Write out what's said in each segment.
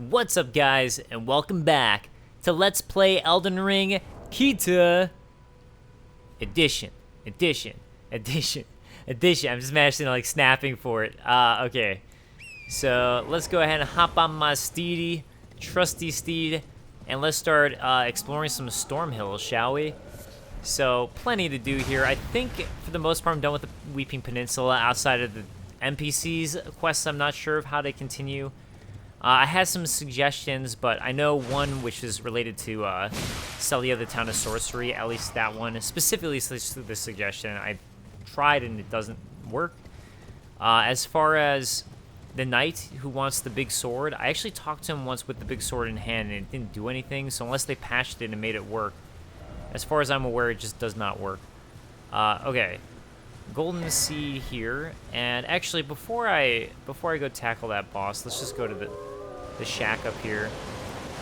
What's up, guys, and welcome back to Let's Play Elden Ring Kita Edition. I'm just mashing like snapping for it. Okay. So let's go ahead and hop on my steedy, trusty steed, and let's start exploring some Storm Hills, shall we? So plenty to do here. I think for the most part I'm done with the Weeping Peninsula outside of the NPCs quests. I'm not sure of how they continue. I had some suggestions, but I know one which is related to Celia, the Town of Sorcery. At least that one specifically the suggestion. I tried and it doesn't work. As far as the knight who wants the big sword, I actually talked to him once with the big sword in hand and it didn't do anything. So unless they patched it and made it work, as far as I'm aware, it just does not work. Okay. Golden Seed here, and actually before I go tackle that boss, let's just go to the shack up here,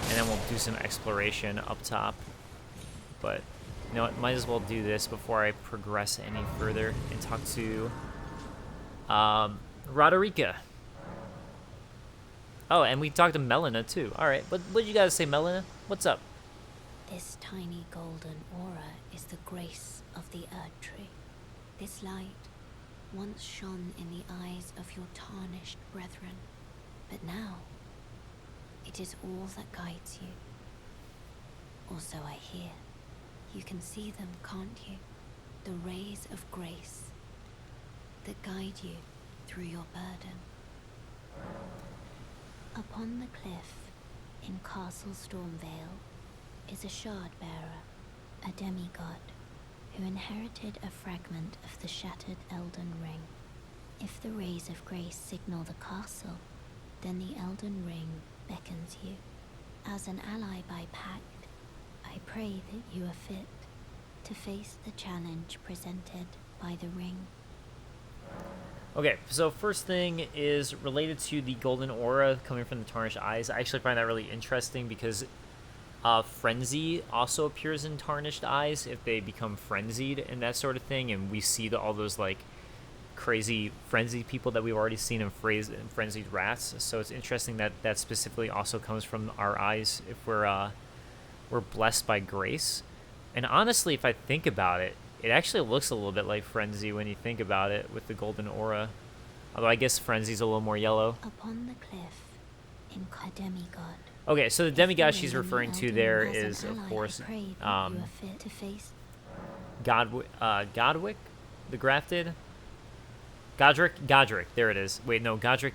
and then we'll do some exploration up top. But you know what, might as well do this before I progress any further and talk to Roderica. Oh, and we talked to Melina too. All right, what you gotta say, Melina? What's up? This tiny golden aura is the grace of the Erd Tree. This light once shone in the eyes of your tarnished brethren, but now it is all that guides you. Or so I hear. You can see them, can't you? The rays of grace that guide you through your burden. Upon the cliff in Castle Stormvale is a shard bearer, a demigod, who inherited a fragment of the shattered Elden Ring. If the rays of grace signal the castle, then the Elden Ring beckons you. As an ally by pact, I pray that you are fit to face the challenge presented by the ring. Okay, so first thing is related to the golden aura coming from the tarnished eyes. I actually find that really interesting because Frenzy also appears in tarnished eyes if they become frenzied and that sort of thing, and we see all those like crazy frenzied people that we've already seen in frenzied rats. So it's interesting that that specifically also comes from our eyes if we're blessed by grace. And honestly, if I think about it, it actually looks a little bit like Frenzy when you think about it with the golden aura. Although I guess Frenzy's a little more yellow. Upon the cliff in demigod. Okay, so the demigod she's referring to there is, of course, Godwick, the Grafted? Godric, there it is. Wait, no, Godric,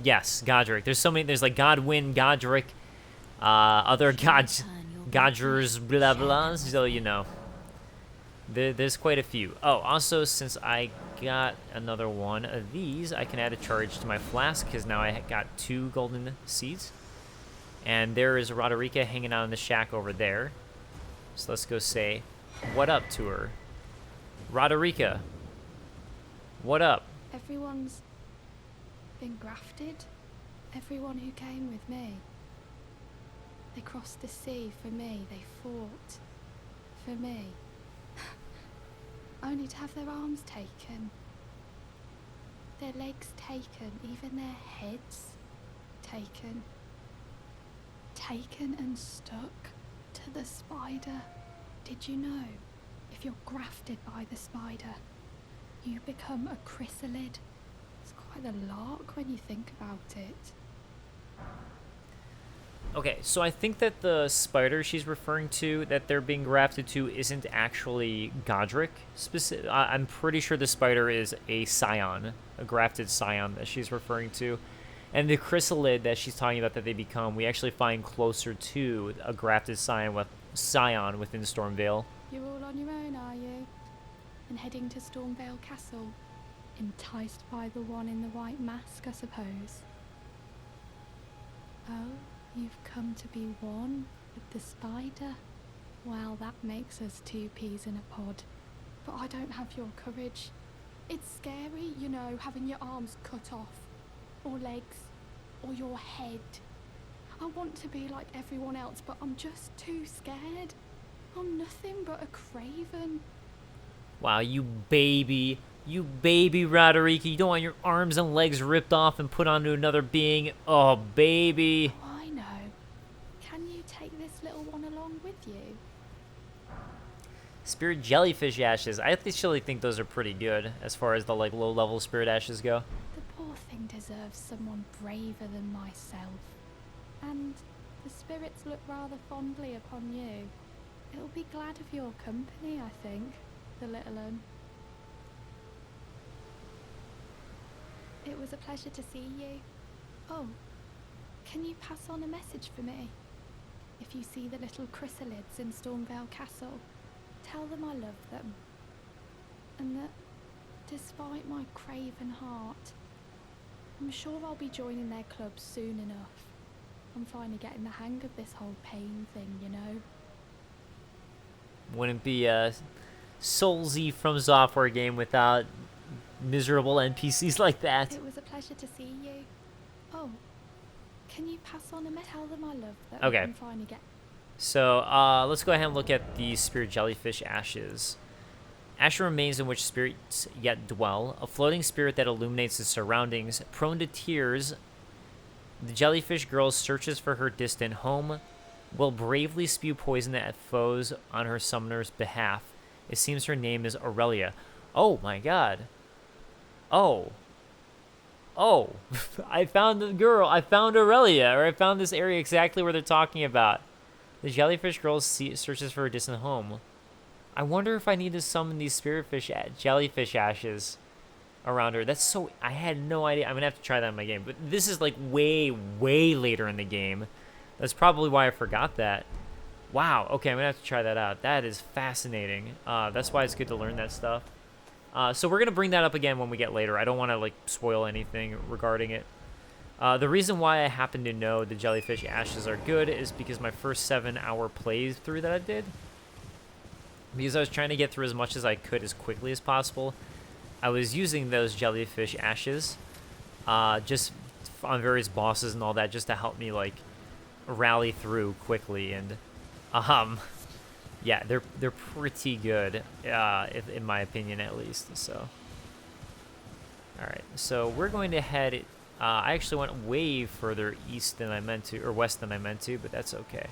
yes, Godric. There's so many, there's like Godwin, Godric, other Godgers, blah, blah, so you know. There's quite a few. Oh, also, since I got another one of these, I can add a charge to my flask, because now I got 2 golden seeds. And there is Roderica hanging out in the shack over there. So let's go say what up to her. Roderica, what up? Everyone's been grafted. Everyone who came with me. They crossed the sea for me. They fought for me. Only to have their arms taken. Their legs taken. Even their heads taken. Taken and stuck to the spider. Did you know, if you're grafted by the spider, you become a chrysalid? It's quite a lark when you think about it. Okay, so I think that the spider she's referring to, that they're being grafted to, isn't actually Godric. I'm pretty sure the spider is a scion, a grafted scion that she's referring to. And the chrysalid that she's talking about that they become, we actually find closer to a grafted scion within Stormvale. You're all on your own, are you? And heading to Stormvale Castle? Enticed by the one in the white mask, I suppose. Oh, you've come to be one with the spider? Well, that makes us 2 peas in a pod. But I don't have your courage. It's scary, you know, having your arms cut off. Or legs, or your head. I want to be like everyone else, but I'm just too scared. I'm nothing but a craven. Wow, you baby Roderica. You don't want your arms and legs ripped off and put onto another being. Oh, baby. Oh, I know. Can you take this little one along with you? Spirit jellyfish ashes. I actually think those are pretty good as far as the like low-level spirit ashes go. The poor thing deserves someone braver than myself. And the spirits look rather fondly upon you. It'll be glad of your company, I think, the little un. It was a pleasure to see you. Oh, can you pass on a message for me? If you see the little chrysalids in Stormvale Castle, tell them I love them. And that, despite my craven heart, I'm sure I'll be joining their club soon enough. I'm finally getting the hang of this whole pain thing, you know? Wouldn't be a Soulsy from software game without miserable NPCs like that. It was a pleasure to see you. Oh, can you pass on a message? Tell them I love them. Okay. I'm finally So, let's go ahead and look at the spirit jellyfish ashes. Ashes remains in which spirits yet dwell, a floating spirit that illuminates the surroundings. Prone to tears, the jellyfish girl searches for her distant home, will bravely spew poison at foes on her summoner's behalf. It seems her name is Aurelia. Oh my god. Oh. Oh. I found the girl. I found Aurelia, or I found this area exactly where they're talking about. The jellyfish girl searches for her distant home. I wonder if I need to summon these jellyfish ashes around her. That's so... I had no idea. I'm going to have to try that in my game. But this is like way, way later in the game. That's probably why I forgot that. Wow. Okay, I'm going to have to try that out. That is fascinating. That's why it's good to learn that stuff. So we're going to bring that up again when we get later. I don't want to like spoil anything regarding it. The reason why I happen to know the jellyfish ashes are good is because my first 7-hour playthrough that I did, because I was trying to get through as much as I could as quickly as possible, I was using those jellyfish ashes just on various bosses and all that, just to help me like rally through quickly. And yeah, they're pretty good, in my opinion at least. So all right, so we're going to head... I actually went way further east than I meant to, or west than I meant to, but that's okay.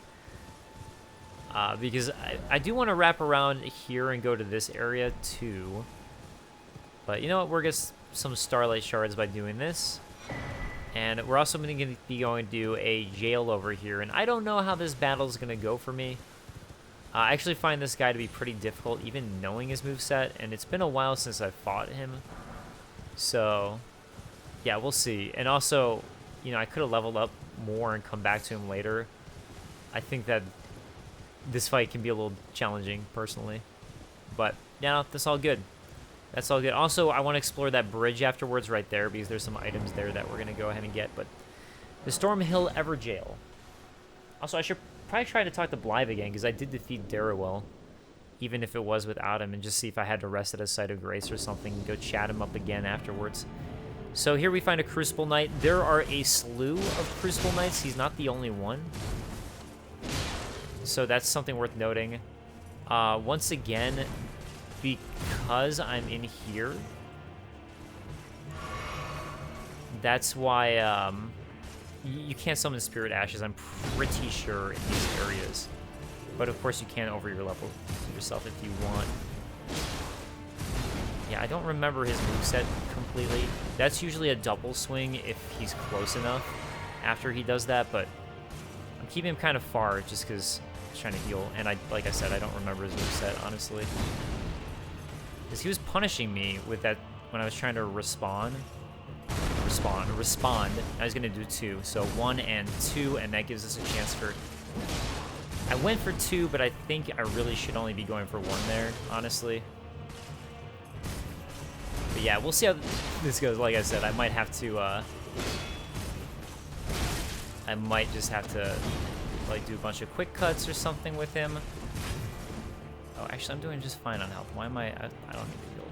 Because I do want to wrap around here and go to this area too. But you know what? We're going to get some Starlight Shards by doing this. And we're also going to be going to do a jail over here. And I don't know how this battle is going to go for me. I actually find this guy to be pretty difficult, even knowing his moveset. And it's been a while since I fought him. So... yeah, we'll see. And also, you know, I could have leveled up more and come back to him later. I think that this fight can be a little challenging, personally. But, yeah, no, that's all good. That's all good. Also, I want to explore that bridge afterwards right there, because there's some items there that we're going to go ahead and get. But the Stormhill Everjail. Also, I should probably try to talk to Blythe again, because I did defeat Darrowell, even if it was without him, and just see if I had to rest at a Site of Grace or something, and go chat him up again afterwards. So here we find a Crucible Knight. There are a slew of Crucible Knights. He's not the only one. So that's something worth noting. Once again, because I'm in here, that's why you can't summon Spirit Ashes, I'm pretty sure, in these areas. But of course you can over your level yourself if you want. Yeah, I don't remember his moveset completely. That's usually a double swing if he's close enough after he does that, but I'm keeping him kind of far just because he's trying to heal. And like I said, I don't remember his moveset, honestly. Because he was punishing me with that when I was trying to respond. I was going to do 2. So 1 and 2, and that gives us a chance for... I went for 2, but I think I really should only be going for 1 there, honestly. But yeah, we'll see how this goes. Like I said, I might have to, I might just have to, like, do a bunch of quick cuts or something with him. Oh, actually, I'm doing just fine on health. Why am I don't need to heal.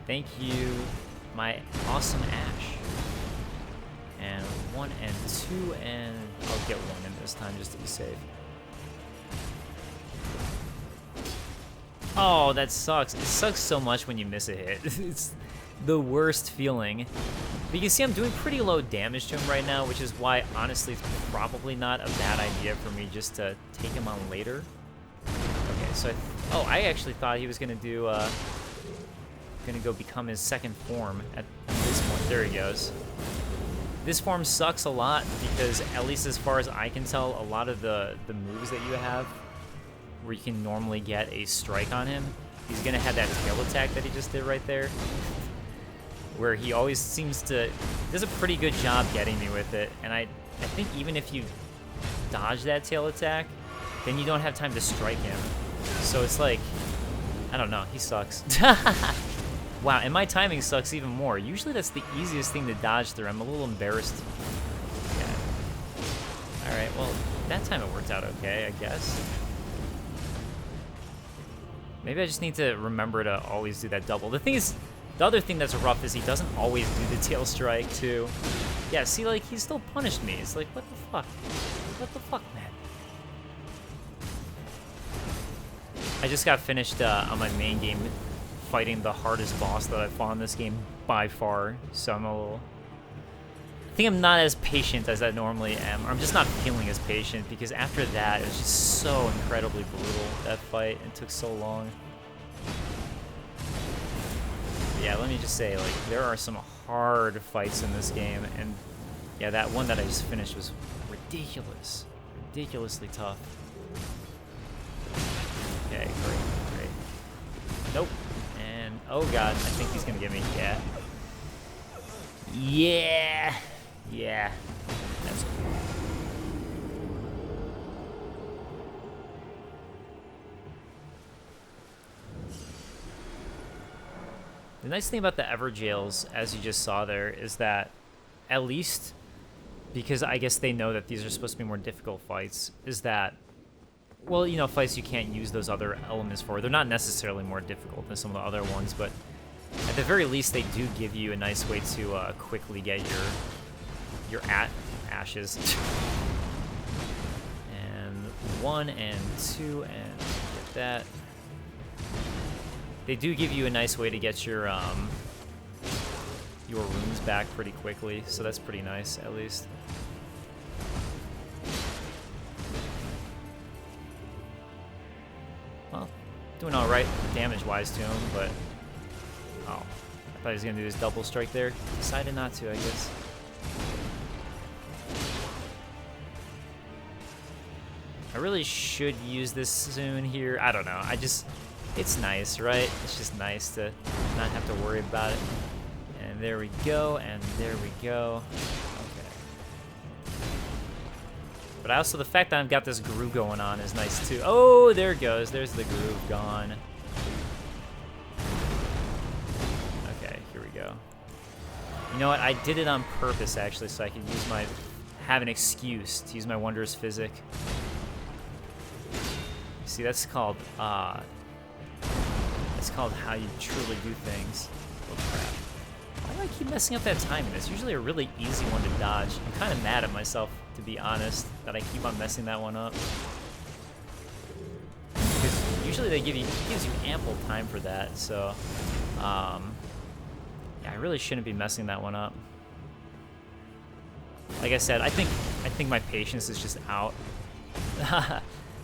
Thank you, my awesome Ash. And 1 and 2, and I'll get 1 in this time just to be safe. Oh, that sucks. It sucks so much when you miss a hit. The worst feeling. But you can see I'm doing pretty low damage to him right now, which is why, honestly, it's probably not a bad idea for me just to take him on later. Okay, so I actually thought he was gonna do, gonna go become his second form at this point. There he goes. This form sucks a lot because, at least as far as I can tell, a lot of the moves that you have where you can normally get a strike on him, he's gonna have that tail attack that he just did right there, where he always seems to, does a pretty good job getting me with it. And I think even if you dodge that tail attack, then you don't have time to strike him. So it's like, I don't know, he sucks. Wow, and my timing sucks even more. Usually that's the easiest thing to dodge through. I'm a little embarrassed. Yeah. Alright, well, that time it worked out okay, I guess. Maybe I just need to remember to always do that double. The thing is, the other thing that's rough is he doesn't always do the tail strike, too. Yeah, see, like, he still punished me. It's like, what the fuck? What the fuck, man? I just got finished on my main game fighting the hardest boss that I've fought in this game by far, so I'm a little... I think I'm not as patient as I normally am. Or I'm just not feeling as patient, because after that, it was just so incredibly brutal, that fight. It took so long. Yeah, let me just say, like, there are some hard fights in this game, and yeah, that one that I just finished was ridiculous. Ridiculously tough. Okay, great. Nope. And, oh god, I think he's gonna get me. Yeah. Yeah! Yeah. That's cool. The nice thing about the Everjails, as you just saw there, is that at least, because I guess they know that these are supposed to be more difficult fights, is that, well, you know, fights you can't use those other elements for. They're not necessarily more difficult than some of the other ones, but at the very least, they do give you a nice way to quickly get your ashes. And 1 and 2 and get that. They do give you a nice way to get your runes back pretty quickly, so that's pretty nice, at least. Well, doing all right damage-wise to him, but oh, I thought he was gonna do his double strike there. Decided not to, I guess. I really should use this soon here. I don't know. It's nice, right? It's just nice to not have to worry about it. And there we go, and there we go. Okay. But also the fact that I've got this groove going on is nice too. Oh, there it goes. There's the groove gone. Okay, here we go. You know what? I did it on purpose, actually, so I could have an excuse to use my Wondrous Physic. See, that's called how you truly do things. Oh crap. Why do I keep messing up that timing? It's usually a really easy one to dodge. I'm kind of mad at myself, to be honest, that I keep on messing that one up. Because usually it gives you ample time for that, so yeah, I really shouldn't be messing that one up. Like I said, I think my patience is just out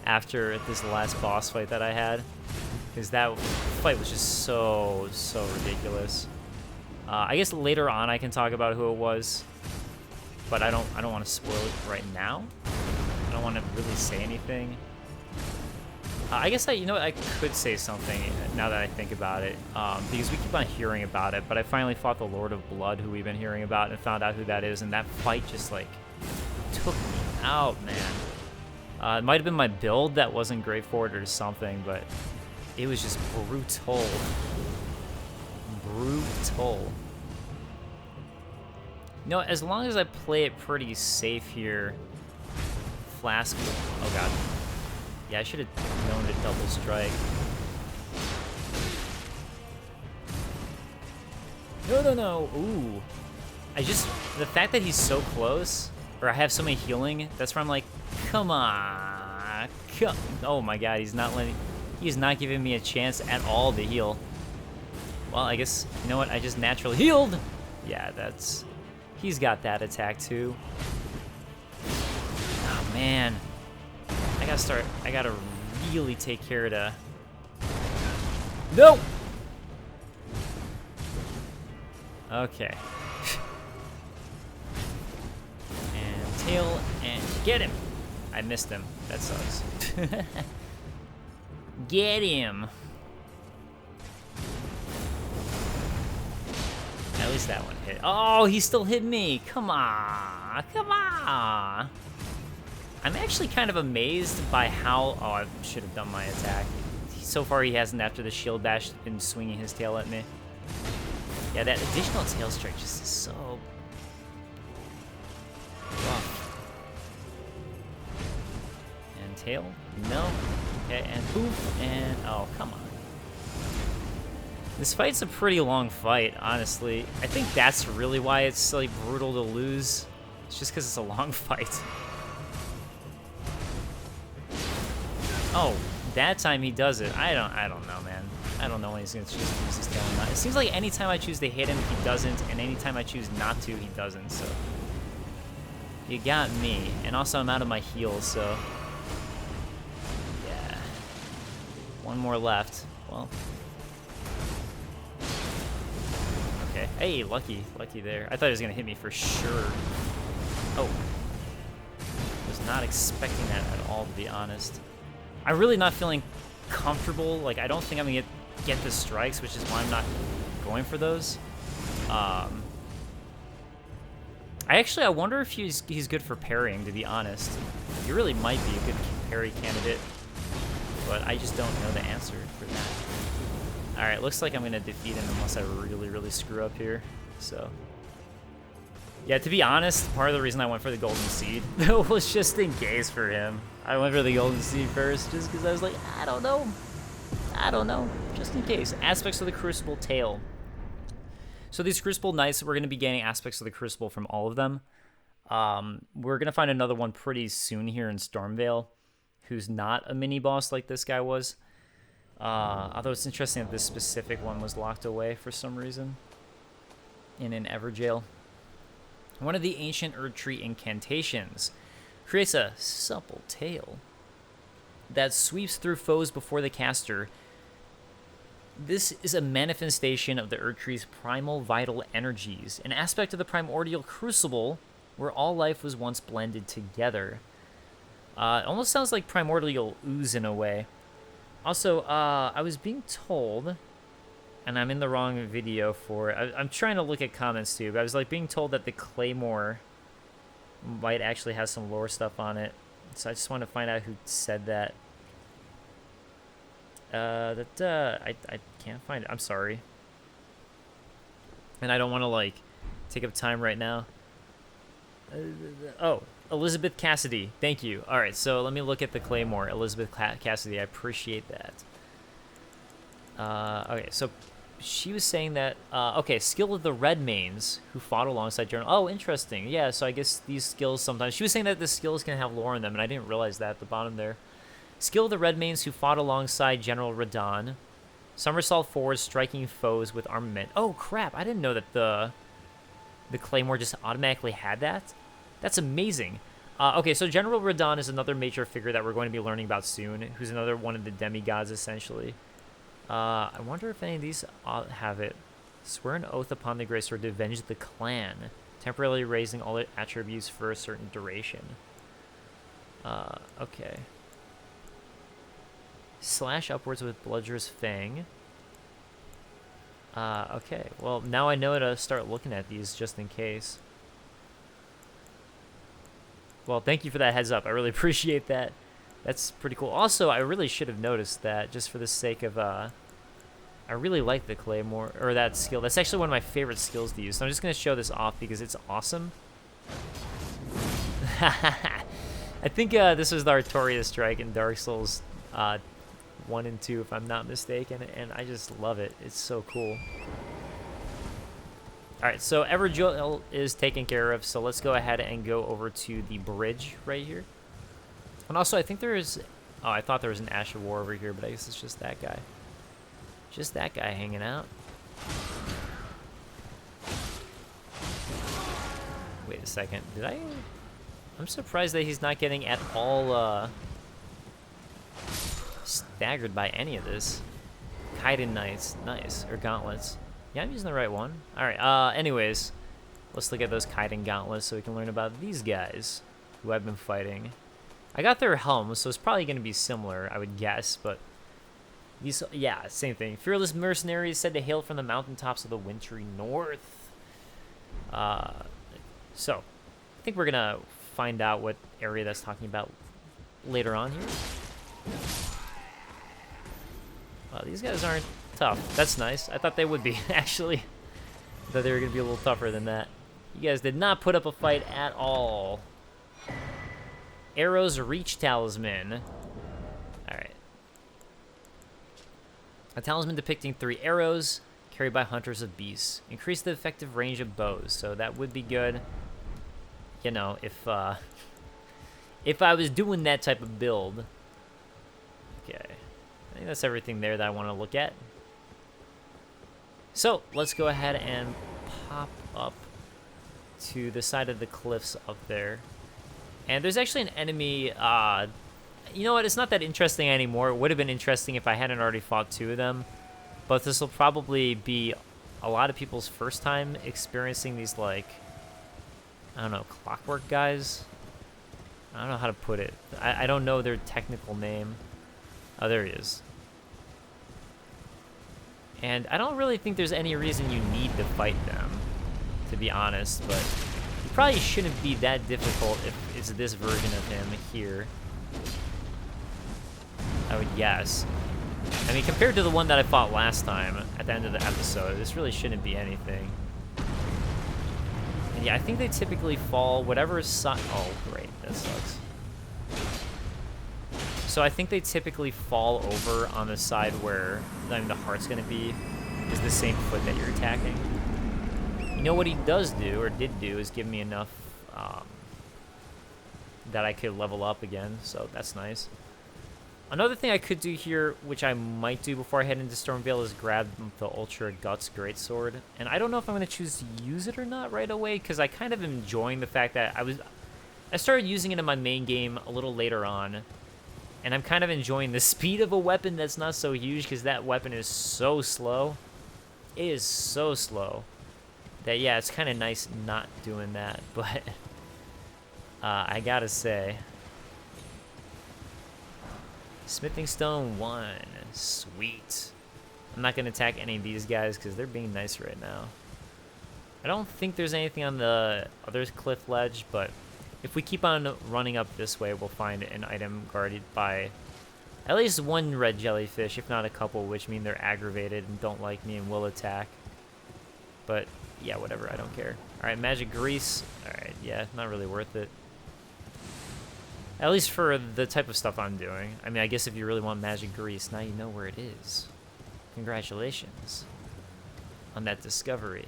after this last boss fight that I had. Because that fight was just so ridiculous. I guess later on I can talk about who it was, but I don't want to spoil it right now. I don't want to really say anything. I guess I could say something now that I think about it, because we keep on hearing about it. But I finally fought the Lord of Blood, who we've been hearing about, and found out who that is, and that fight just like took me out, man. It might have been my build that wasn't great for it or something, but it was just brutal. Brutal. You know, as long as I play it pretty safe here, Flask. Oh god. Yeah, I should have known to double strike. No. Ooh. The fact that he's so close, or I have so many healing, that's where I'm like, come on. Oh my god, he's not giving me a chance at all to heal. well, I guess, you know what? I just naturally healed. Yeah, that's... He's got that attack, too. Oh, man. I gotta really take care of the... No! Okay. And tail, and get him! I missed him. That sucks. Get him! At least that one hit. Oh, he still hit me! Come on! Come on! I'm actually kind of amazed by how... Oh, I should have done my attack. So far, he hasn't, after the shield bash, been swinging his tail at me. Yeah, that additional tail strike just is so rough. And tail? No. Okay, and poof, and... Oh, come on. This fight's a pretty long fight, honestly. I think that's really why it's, like, brutal to lose. It's just because it's a long fight. Oh, that time he does it. I don't know, man. I don't know when he's gonna choose to use his tail or not. It seems like anytime I choose to hit him, he doesn't, and anytime I choose not to, he doesn't, so... You got me. And also, I'm out of my heals, so... Yeah. One more left. Well... Okay. Hey, lucky there. I thought he was gonna hit me for sure. Oh. Was not expecting that at all, to be honest. I'm really not feeling comfortable. Like, I don't think I'm gonna get the strikes, which is why I'm not going for those. I wonder if he's good for parrying, to be honest. He really might be a good parry candidate, but I just don't know the answer for that. Alright, looks like I'm gonna defeat him unless I really, really screw up here, so... Yeah, to be honest, part of the reason I went for the Golden Seed was just in case for him. I went for the Golden Seed first just because I was like, I don't know, just in case. Aspects of the Crucible tail. So these Crucible Knights, we're going to be gaining aspects of the Crucible from all of them. We're going to find another one pretty soon here in Stormvale, who's not a mini-boss like this guy was. Although it's interesting that this specific one was locked away for some reason in an Everjail. One of the ancient Erdtree incantations creates a supple tail that sweeps through foes before the caster. This is a manifestation of the Erdtree's primal vital energies, an aspect of the primordial crucible where all life was once blended together. It almost sounds like primordial ooze in a way. Also, I was being told... And I'm in the wrong video for it. I'm trying to look at comments too, but I was like being told that the Claymore might actually have some lore stuff on it. So I just want to find out who said that. I can't find it. I'm sorry. And I don't want to like take up time right now. Oh, Elizabeth Cassidy. Thank you. All right, so let me look at the Claymore. Elizabeth Cassidy. I appreciate that. Okay, so she was saying that, okay, skill of the Redmanes who fought alongside General... Oh, interesting. Yeah, so I guess these skills sometimes... She was saying that the skills can have lore in them, and I didn't realize that at the bottom there. Skill of the Redmanes who fought alongside General Radahn. Somersault forward, striking foes with armament. Oh, crap. I didn't know that the Claymore just automatically had that. That's amazing. Okay, so General Radahn is another major figure that we're going to be learning about soon, who's another one of the demigods, essentially. I wonder if any of these have it. Swear an oath upon the Grey Sword to avenge the clan, temporarily raising all its attributes for a certain duration. Okay. Slash upwards with Bludger's Fang. Okay. Well, now I know to start looking at these just in case. Well, thank you for that heads up. I really appreciate that. That's pretty cool. Also, I really should have noticed that just for the sake of, I really like the Claymore, or that skill. That's actually one of my favorite skills to use. So I'm just going to show this off because it's awesome. I think this was the Artorias strike in Dark Souls 1 and 2, if I'm not mistaken, and I just love it. It's so cool. Alright, so Everjail is taken care of, so let's go ahead and go over to the bridge right here. And also, I think there is... Oh, I thought there was an Ash of War over here, but I guess it's just that guy. Just that guy hanging out. Wait a second. Did I... I'm surprised that he's not getting at all, staggered by any of this. Kaiden Knights. Nice. Or Gauntlets. Yeah, I'm using the right one. Alright, anyways. Let's look at those Kaiden Gauntlets so we can learn about these guys who I've been fighting. I got their helms, so it's probably going to be similar, I would guess, but... These, yeah, same thing. Fearless mercenaries said to hail from the mountaintops of the wintry north. So, I think we're going to find out what area that's talking about later on here. These guys aren't tough. That's nice. I thought they would be, actually. I thought they were going to be a little tougher than that. You guys did not put up a fight at all. Arrow's Reach Talisman. Alright. A talisman depicting 3 arrows carried by hunters of beasts. Increase the effective range of bows, so that would be good. You know, if I was doing that type of build. Okay. I think that's everything there that I want to look at. So, let's go ahead and pop up to the side of the cliffs up there. And there's actually an enemy, you know what, it's not that interesting anymore. It would have been interesting if I hadn't already fought 2 of them. But this will probably be a lot of people's first time experiencing these, like, I don't know, clockwork guys? I don't know how to put it. I don't know their technical name. Oh, there he is. And I don't really think there's any reason you need to fight them, to be honest, but it probably shouldn't be that difficult if it's this version of him here. I would guess. I mean, compared to the one that I fought last time at the end of the episode, this really shouldn't be anything. And yeah, I think they typically fall whatever side. Oh, great. That sucks. So I think they typically fall over on the side where, I mean, the heart's going to be, is the same foot that you're attacking. You know what he does do, or did do, is give me enough that I could level up again, so that's nice. Another thing I could do here, which I might do before I head into Stormvale, is grab the Ultra Guts Greatsword. And I don't know if I'm going to choose to use it or not right away, because I kind of am enjoying the fact that I started using it in my main game a little later on. And I'm kind of enjoying the speed of a weapon that's not so huge, because that weapon is so slow. It is so slow. That, yeah, it's kind of nice not doing that, but I gotta say. Smithing Stone 1. Sweet. I'm not going to attack any of these guys because they're being nice right now. I don't think there's anything on the other cliff ledge, but if we keep on running up this way, we'll find an item guarded by at least 1 red jellyfish, if not a couple, which mean they're aggravated and don't like me and will attack. But, yeah, whatever. I don't care. Alright, Magic Grease. Alright, yeah, not really worth it. At least for the type of stuff I'm doing. I mean, I guess if you really want Magic Grease, now you know where it is. Congratulations on that discovery.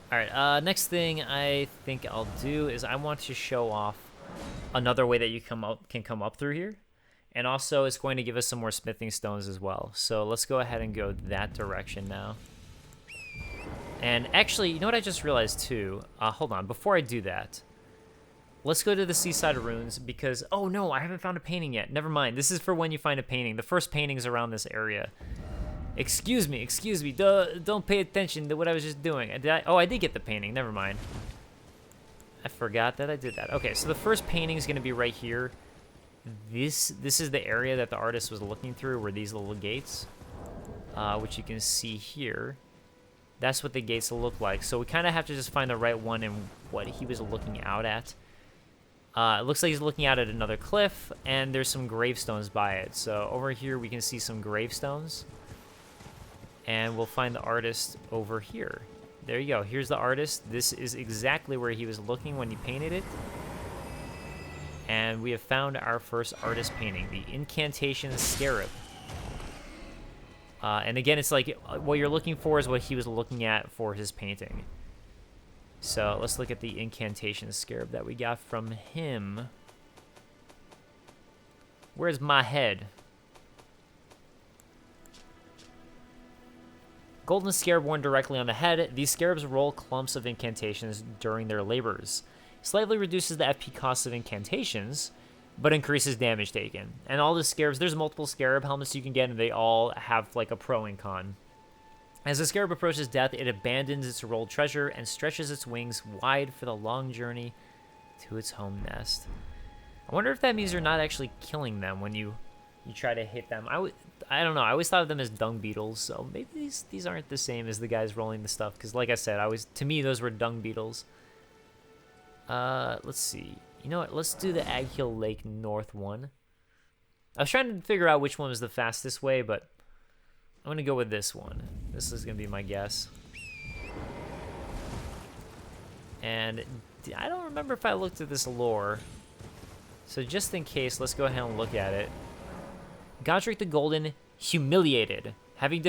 Alright, next thing I think I'll do is I want to show off another way that you can come up through here. And also, it's going to give us some more smithing stones as well. So let's go ahead and go that direction now. And actually, you know what I just realized too? Hold on, before I do that, let's go to the Seaside Ruins because, oh no, I haven't found a painting yet. Never mind, this is for when you find a painting. The first painting's around this area. Excuse me, don't pay attention to what I was just doing. Oh, I did get the painting, never mind. I forgot that I did that. Okay, so the first painting's gonna be right here. This is the area that the artist was looking through, where these little gates, which you can see here. That's what the gates look like. So we kind of have to just find the right one and what he was looking out at. It looks like he's looking out at another cliff, and there's some gravestones by it. So over here we can see some gravestones. And we'll find the artist over here. There you go. Here's the artist. This is exactly where he was looking when he painted it. And we have found our first artist painting, the Incantation Scarab. And again, it's like what you're looking for is what he was looking at for his painting. So let's look at the Incantation Scarab that we got from him. Where's my head? Golden Scarab worn directly on the head. These scarabs roll clumps of incantations during their labors. Slightly reduces the FP cost of incantations, but increases damage taken. And all the scarabs, there's multiple scarab helmets you can get, and they all have like a pro and con. As the scarab approaches death, it abandons its rolled treasure and stretches its wings wide for the long journey to its home nest. I wonder if that means you're not actually killing them when you try to hit them. I don't know. I always thought of them as dung beetles, so maybe these aren't the same as the guys rolling the stuff. Because like I said, to me those were dung beetles. Let's see. You know what? Let's do the Aghill Lake North one. I was trying to figure out which one was the fastest way, but I'm gonna go with this one. This is gonna be my guess. And I don't remember if I looked at this lore. So just in case, let's go ahead and look at it. Godric the Golden, humiliated, having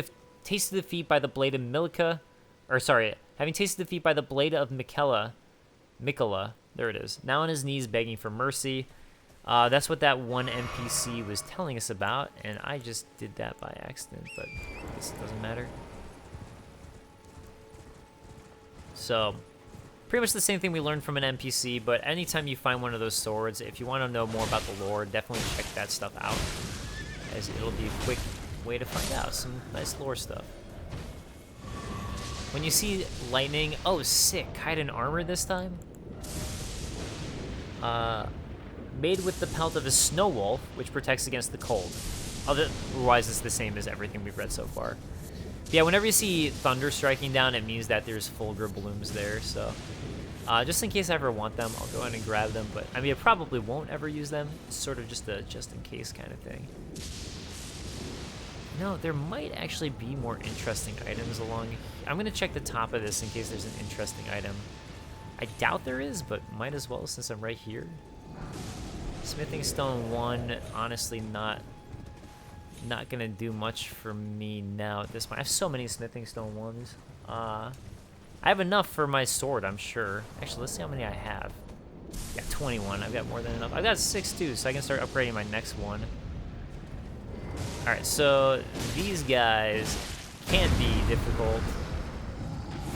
tasted defeat by the blade of having tasted defeat by the blade of Mikola, there it is, now on his knees begging for mercy. That's what that one NPC was telling us about, and I just did that by accident, but I guess it doesn't matter. So, pretty much the same thing we learned from an NPC, but anytime you find one of those swords, if you want to know more about the lore, definitely check that stuff out, as it'll be a quick way to find out some nice lore stuff. When you see lightning, oh sick, Kaiden armor this time? Made with the pelt of a snow wolf, which protects against the cold. Otherwise, it's the same as everything we've read so far. But yeah, whenever you see thunder striking down, it means that there's Fulgur blooms there, so... just in case I ever want them, I'll go ahead and grab them, but I mean, I probably won't ever use them. It's sort of just a just-in-case kind of thing. No, there might actually be more interesting items along... I'm going to check the top of this in case there's an interesting item. I doubt there is, but might as well since I'm right here. Smithing Stone 1, honestly not gonna do much for me now at this point. I have so many Smithing Stone 1s. I have enough for my sword, I'm sure. Actually, let's see how many I have. Yeah, 21. I've got more than enough. I've got 6 too, so I can start upgrading my next one. Alright, so these guys can be difficult.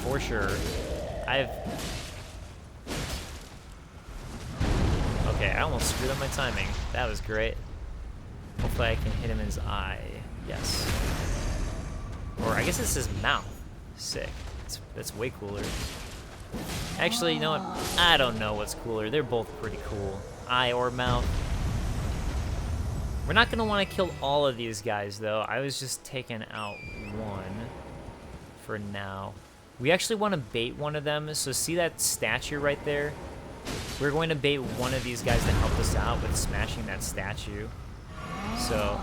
For sure. Okay, I almost screwed up my timing. That was great. Hopefully I can hit him in his eye. Yes. Or I guess it's his mouth. Sick. That's way cooler. Actually, you know what? I don't know what's cooler. They're both pretty cool. Eye or mouth. We're not going to want to kill all of these guys, though. I was just taking out one for now. We actually want to bait one of them. So see that statue right there? We're going to bait one of these guys to help us out with smashing that statue. So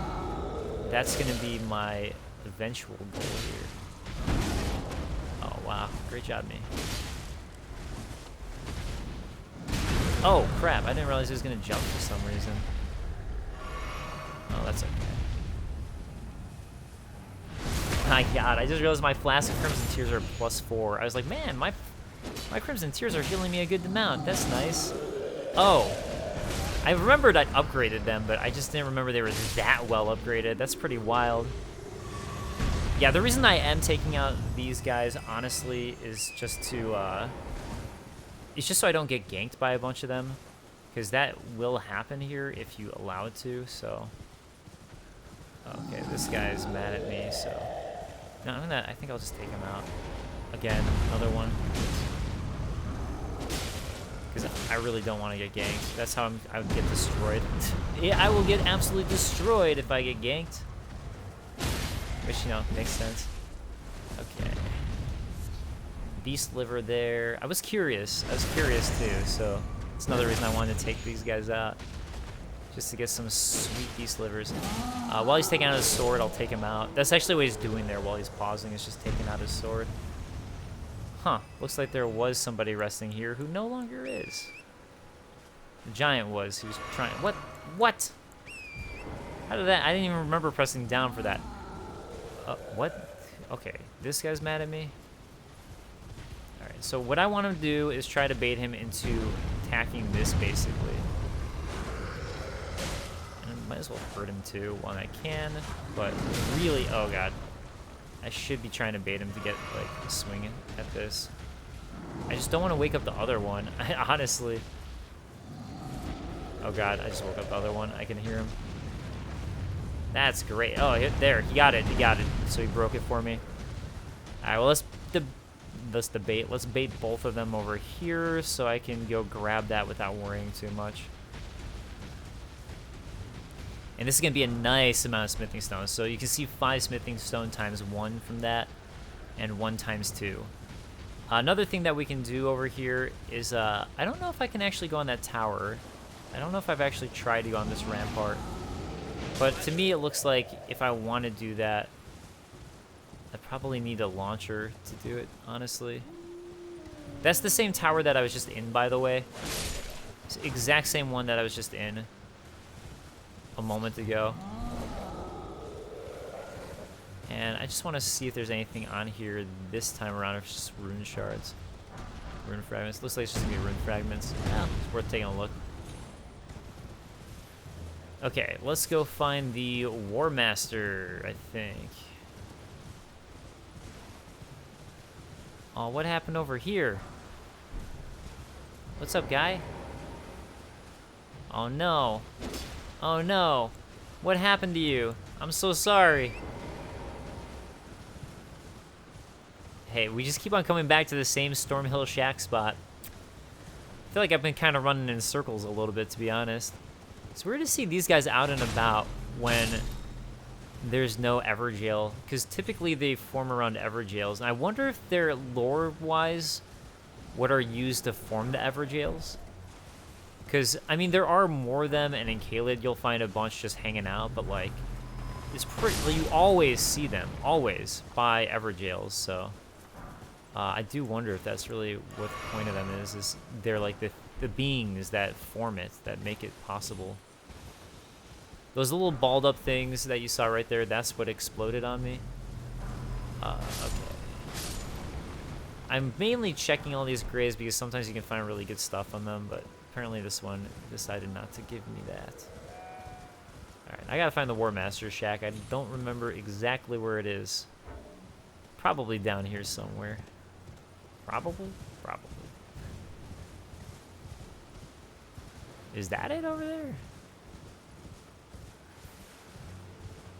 that's going to be my eventual goal here. Oh, wow. Great job, me. Oh, crap. I didn't realize he was going to jump for some reason. Oh, that's okay. My God, I just realized my Flask of Crimson Tears are +4. I was like, man, my Crimson Tears are healing me a good amount. That's nice. Oh. I remembered I'd upgraded them, but I just didn't remember they were that well upgraded. That's pretty wild. Yeah, the reason I am taking out these guys, honestly, is just to, it's just so I don't get ganked by a bunch of them. Because that will happen here if you allow it to, so... Okay, this guy's mad at me, so... No, I think I'll just take him out. Again, another one. Because I really don't want to get ganked. That's how I would get destroyed. Yeah, I will get absolutely destroyed if I get ganked. Which, you know, makes sense. Okay. Beast liver there. I was curious too, so it's another reason I wanted to take these guys out. Just to get some sweet beast livers. While he's taking out his sword, I'll take him out. That's actually what he's doing there while he's pausing, is just taking out his sword. Huh. Looks like there was somebody resting here who no longer is. The giant was. He was trying... What? How did that... I didn't even remember pressing down for that. What? Okay. This guy's mad at me? Alright, so what I want to do is try to bait him into attacking this, basically. And I might as well hurt him, too, while I can. But really... Oh, God. I should be trying to bait him to get, like, swinging at this. I just don't want to wake up the other one, honestly. Oh god, I just woke up the other one. I can hear him. That's great. Oh, there, he got it. He got it. So he broke it for me. All right, well, let's debate. Let's bait both of them over here so I can go grab that without worrying too much. And this is going to be a nice amount of smithing stones. So you can see 5 smithing stone times 1 from that, and 1 times 2. Another thing that we can do over here is, I don't know if I can actually go on that tower. I don't know if I've actually tried to go on this rampart. But to me, it looks like if I want to do that, I probably need a launcher to do it, honestly. That's the same tower that I was just in, by the way. It's the exact same one that I was just in a moment ago. And I just want to see if there's anything on here this time around, or if it's just rune shards. Rune fragments. Looks like it's just going to be rune fragments. Yeah, it's worth taking a look. Okay, let's go find the War Master, I think. Oh, what happened over here? What's up, guy? Oh, no. Oh, no. What happened to you? I'm so sorry. Hey, we just keep on coming back to the same Stormhill Shack spot. I feel like I've been kind of running in circles a little bit, to be honest. It's weird to see these guys out and about when there's no Everjail, because typically they form around Everjails, and I wonder if they're lore-wise what are used to form the Everjails. Because, I mean, there are more of them, and in Caelid you'll find a bunch just hanging out, but, like, it's pretty, you always see them, always, by Everjails, so I do wonder if that's really what the point of them is they're like the beings that form it, that make it possible. Those little balled up things that you saw right there, that's what exploded on me. Okay. I'm mainly checking all these graves because sometimes you can find really good stuff on them, but apparently this one decided not to give me that. Alright, I gotta find the War Master's shack. I don't remember exactly where it is. Probably down here somewhere. Probably? Probably. Is that it over there?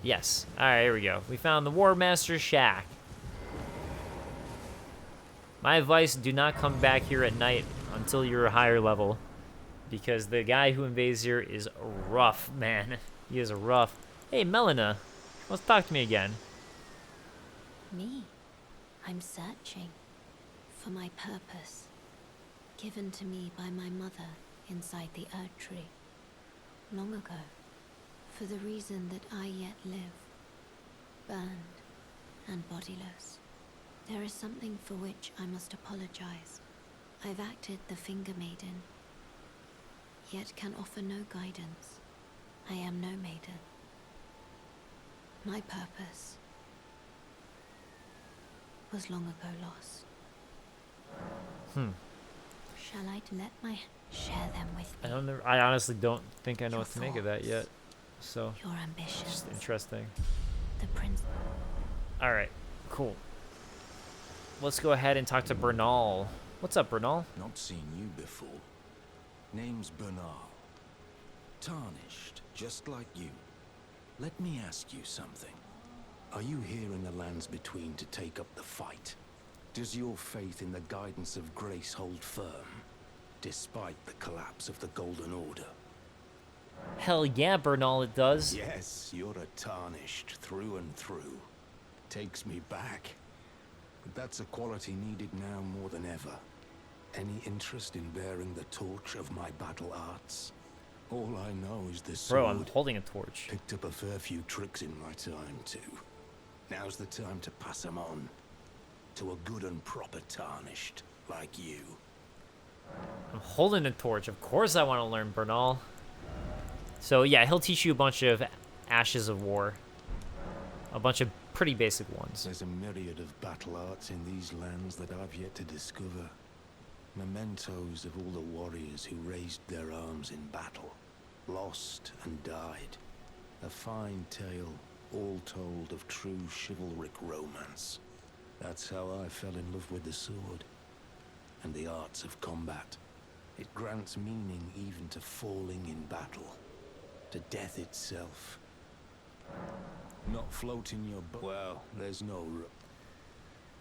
Yes. Alright, here we go. We found the War Master's shack. My advice, do not come back here at night until you're a higher level. Because the guy who invades here is rough, man. He is rough. Hey, Melina. Let's talk to me again. Me? I'm searching for my purpose, given to me by my mother inside the Erd Tree, long ago, for the reason that I yet live, burned and bodiless. There is something for which I must apologize. I've acted the Finger Maiden, yet can offer no guidance. I am no maiden. My purpose was long ago lost. Shall I let my share them with me? I honestly don't think I know Your what to make of that yet. So, Your ambitions. just interesting. The prince. Alright, cool. Let's go ahead and talk to Bernal. What's up, Bernal? Not seen you before. Name's Bernal. Tarnished, just like you. Let me ask you something. Are you here in the lands between to take up the fight? Does your faith in the guidance of grace hold firm, despite the collapse of the Golden Order? Hell yeah, Bernal, it does. Yes, you're a Tarnished through and through. Takes me back. But that's a quality needed now more than ever. Any interest in bearing the torch of my battle arts? All I know is this sword. Bro, I'm holding a torch. Picked up a fair few tricks in my time, too. Now's the time to pass them on. To a good and proper Tarnished like you. I'm holding a torch. Of course I want to learn, Bernal. So, yeah, he'll teach you a bunch of Ashes of War. A bunch of pretty basic ones. There's a myriad of battle arts in these lands that I've yet to discover. Mementos of all the warriors who raised their arms in battle, lost and died. A fine tale all told of true chivalric romance. That's how I fell in love with the sword and the arts of combat. It grants meaning even to falling in battle, to death itself. Not floating your boat. Well, there's no.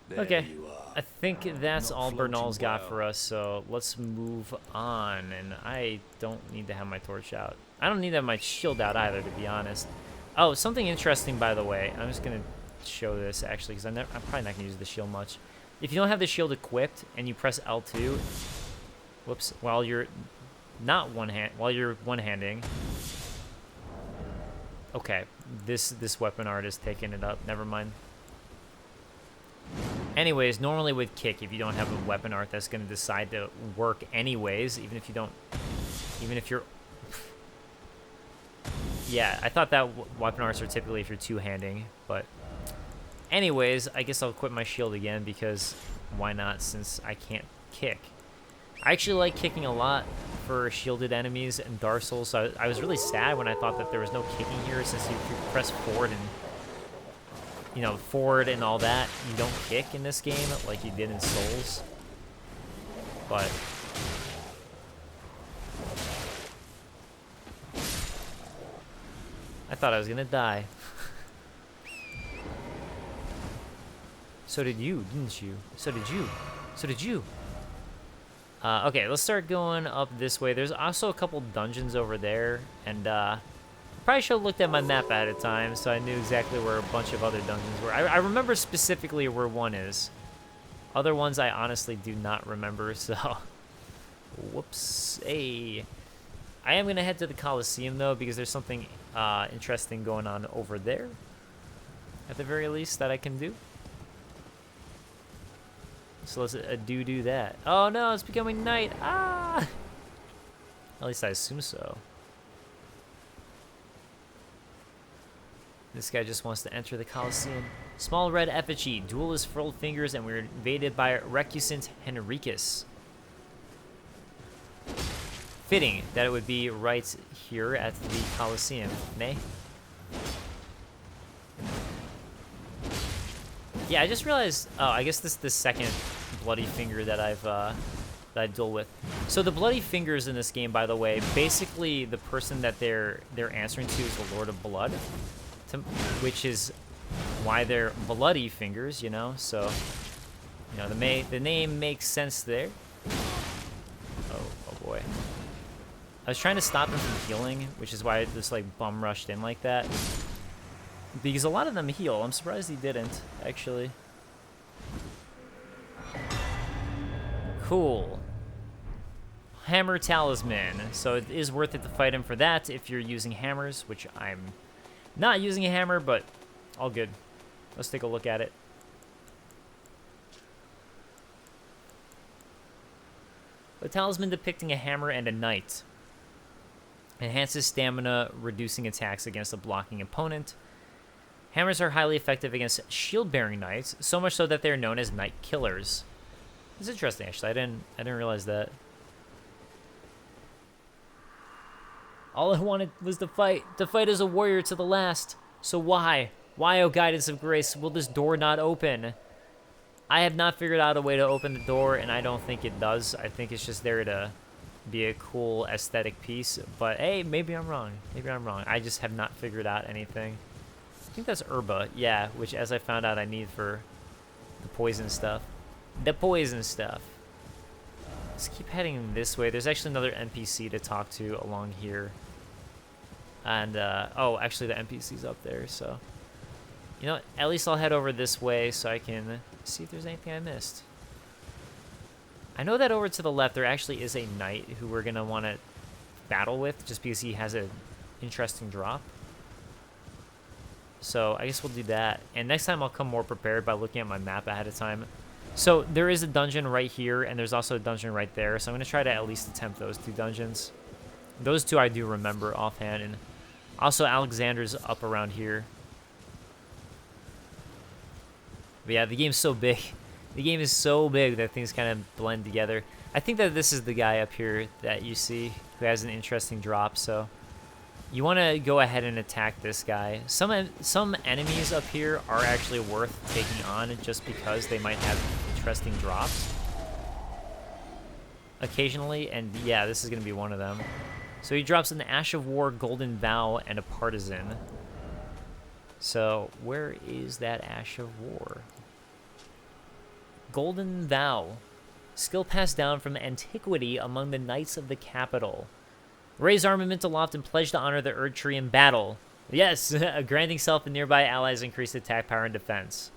There Okay, you are. I think that's Not all floating Bernal's got well. for us, so let's move on. And I don't need to have my torch out. I don't need to have my shield out either, to be honest. Oh, something interesting, by the way. I'm just going to show this, actually, because I'm probably not going to use the shield much. If you don't have the shield equipped and you press L2, whoops, while you're one-handing. Okay, this weapon art is taking it up. Never mind. Anyways, normally with kick, if you don't have a weapon art that's going to decide to work anyways, even if you're... Yeah, I thought that weapon arts are typically if you're two-handing, but... Anyways, I guess I'll equip my shield again because why not, since I can't kick. I actually like kicking a lot for shielded enemies in Dark Souls, so I was really sad when I thought that there was no kicking here, since you press forward and... You know, forward and all that, you don't kick in this game like you did in Souls. But... I thought I was gonna die. So did you, didn't you? So did you. So did you. Okay, let's start going up this way. There's also a couple dungeons over there, and probably should have looked at my map ahead of time so I knew exactly where a bunch of other dungeons were. I remember specifically where one is. Other ones I honestly do not remember, so... Whoops. Hey. I am going to head to the Colosseum, though, because there's something interesting going on over there. At the very least, that I can do. So let's do that. Oh no, it's becoming night. Ah! At least I assume so. This guy just wants to enter the Colosseum. Small red effigy, duelist furled fingers, and we're invaded by recusant Henricus. Fitting that it would be right here at the Colosseum, nay? Yeah, I just realized. Oh, I guess this is the second bloody finger that I duel with. So the bloody fingers in this game, by the way, basically the person that they're answering to is the Lord of Blood, which is why they're bloody fingers, you know. So, you know, the name makes sense there. Oh boy. I was trying to stop him from healing, which is why I just like bum rushed in like that. Because a lot of them heal. I'm surprised he didn't, actually. Cool. Hammer Talisman. So it is worth it to fight him for that if you're using hammers, which I'm not using a hammer, but all good. Let's take a look at it. A talisman depicting a hammer and a knight. Enhances stamina, reducing attacks against a blocking opponent. Hammers are highly effective against shield-bearing knights, so much so that they're known as knight killers. It's interesting, actually. I didn't realize that. All I wanted was to fight as a warrior to the last. So why? Why, O guidance of grace, will this door not open? I have not figured out a way to open the door, and I don't think it does. I think it's just there to be a cool aesthetic piece. But hey, maybe I'm wrong. Maybe I'm wrong. I just have not figured out anything. I think that's herba, yeah, which as I found out I need for the poison stuff. The poison stuff. Let's keep heading this way. There's actually another NPC to talk to along here. And, oh, actually the NPC's up there, so. You know what? At least I'll head over this way so I can see if there's anything I missed. I know that over to the left there actually is a knight who we're going to want to battle with just because he has an interesting drop. So I guess we'll do that. And next time I'll come more prepared by looking at my map ahead of time. So there is a dungeon right here, and there's also a dungeon right there. So I'm going to try to at least attempt those two dungeons. Those two I do remember offhand. And also Alexander's up around here. But yeah, the game's so big. The game is so big that things kind of blend together. I think that this is the guy up here that you see who has an interesting drop. So You want to go ahead and attack this guy. Some enemies up here are actually worth taking on just because they might have interesting drops occasionally, and yeah, this is going to be one of them. So he drops an Ash of War, Golden Vow, and a Partisan. So where is that Ash of War? Golden Vow. Skill passed down from antiquity among the knights of the capital. Raise armament aloft and pledge to honor the Erd Tree in battle. Yes, granting self and nearby allies increased attack power and defense.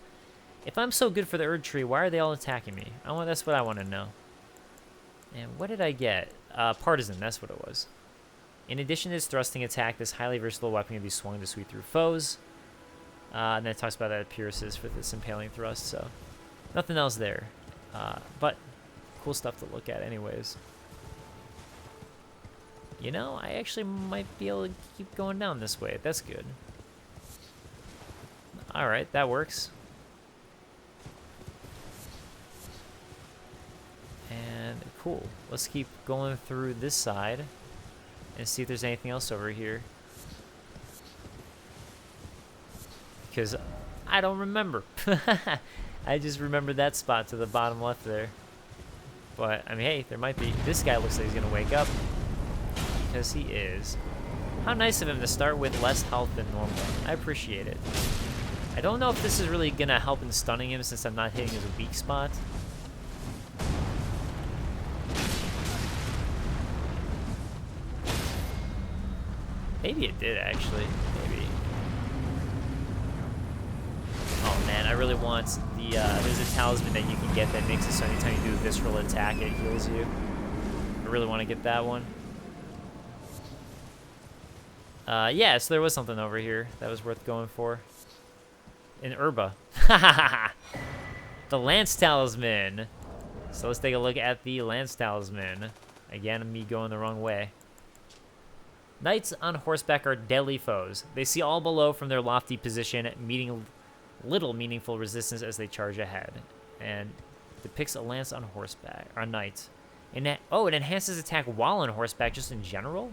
If I'm so good for the Erd Tree, why are they all attacking me? That's what I want to know. And what did I get? Partisan, that's what it was. In addition to its thrusting attack, this highly versatile weapon can be swung to sweep through foes. And then it talks about that it pierces for this impaling thrust, so nothing else there. But cool stuff to look at anyways. You know, I actually might be able to keep going down this way. That's good. Alright, that works. And cool. Let's keep going through this side and see if there's anything else over here. Because I don't remember. I just remember that spot to the bottom left there. But, I mean, hey, there might be. This guy looks like he's going to wake up. Because he is. How nice of him to start with less health than normal. I appreciate it. I don't know if this is really going to help in stunning him since I'm not hitting his weak spot. Maybe it did, actually. Maybe. Oh, man, I really want the... there's a talisman that you can get that makes it so anytime you do a visceral attack, it heals you. I really want to get that one. Yeah, so there was something over here that was worth going for. In Urba. The Lance Talisman. So let's take a look at the Lance Talisman. Again, me going the wrong way. Knights on horseback are deadly foes. They see all below from their lofty position, meeting little meaningful resistance as they charge ahead. And depicts a lance on horseback, or a knight. And it enhances attack while on horseback, just in general?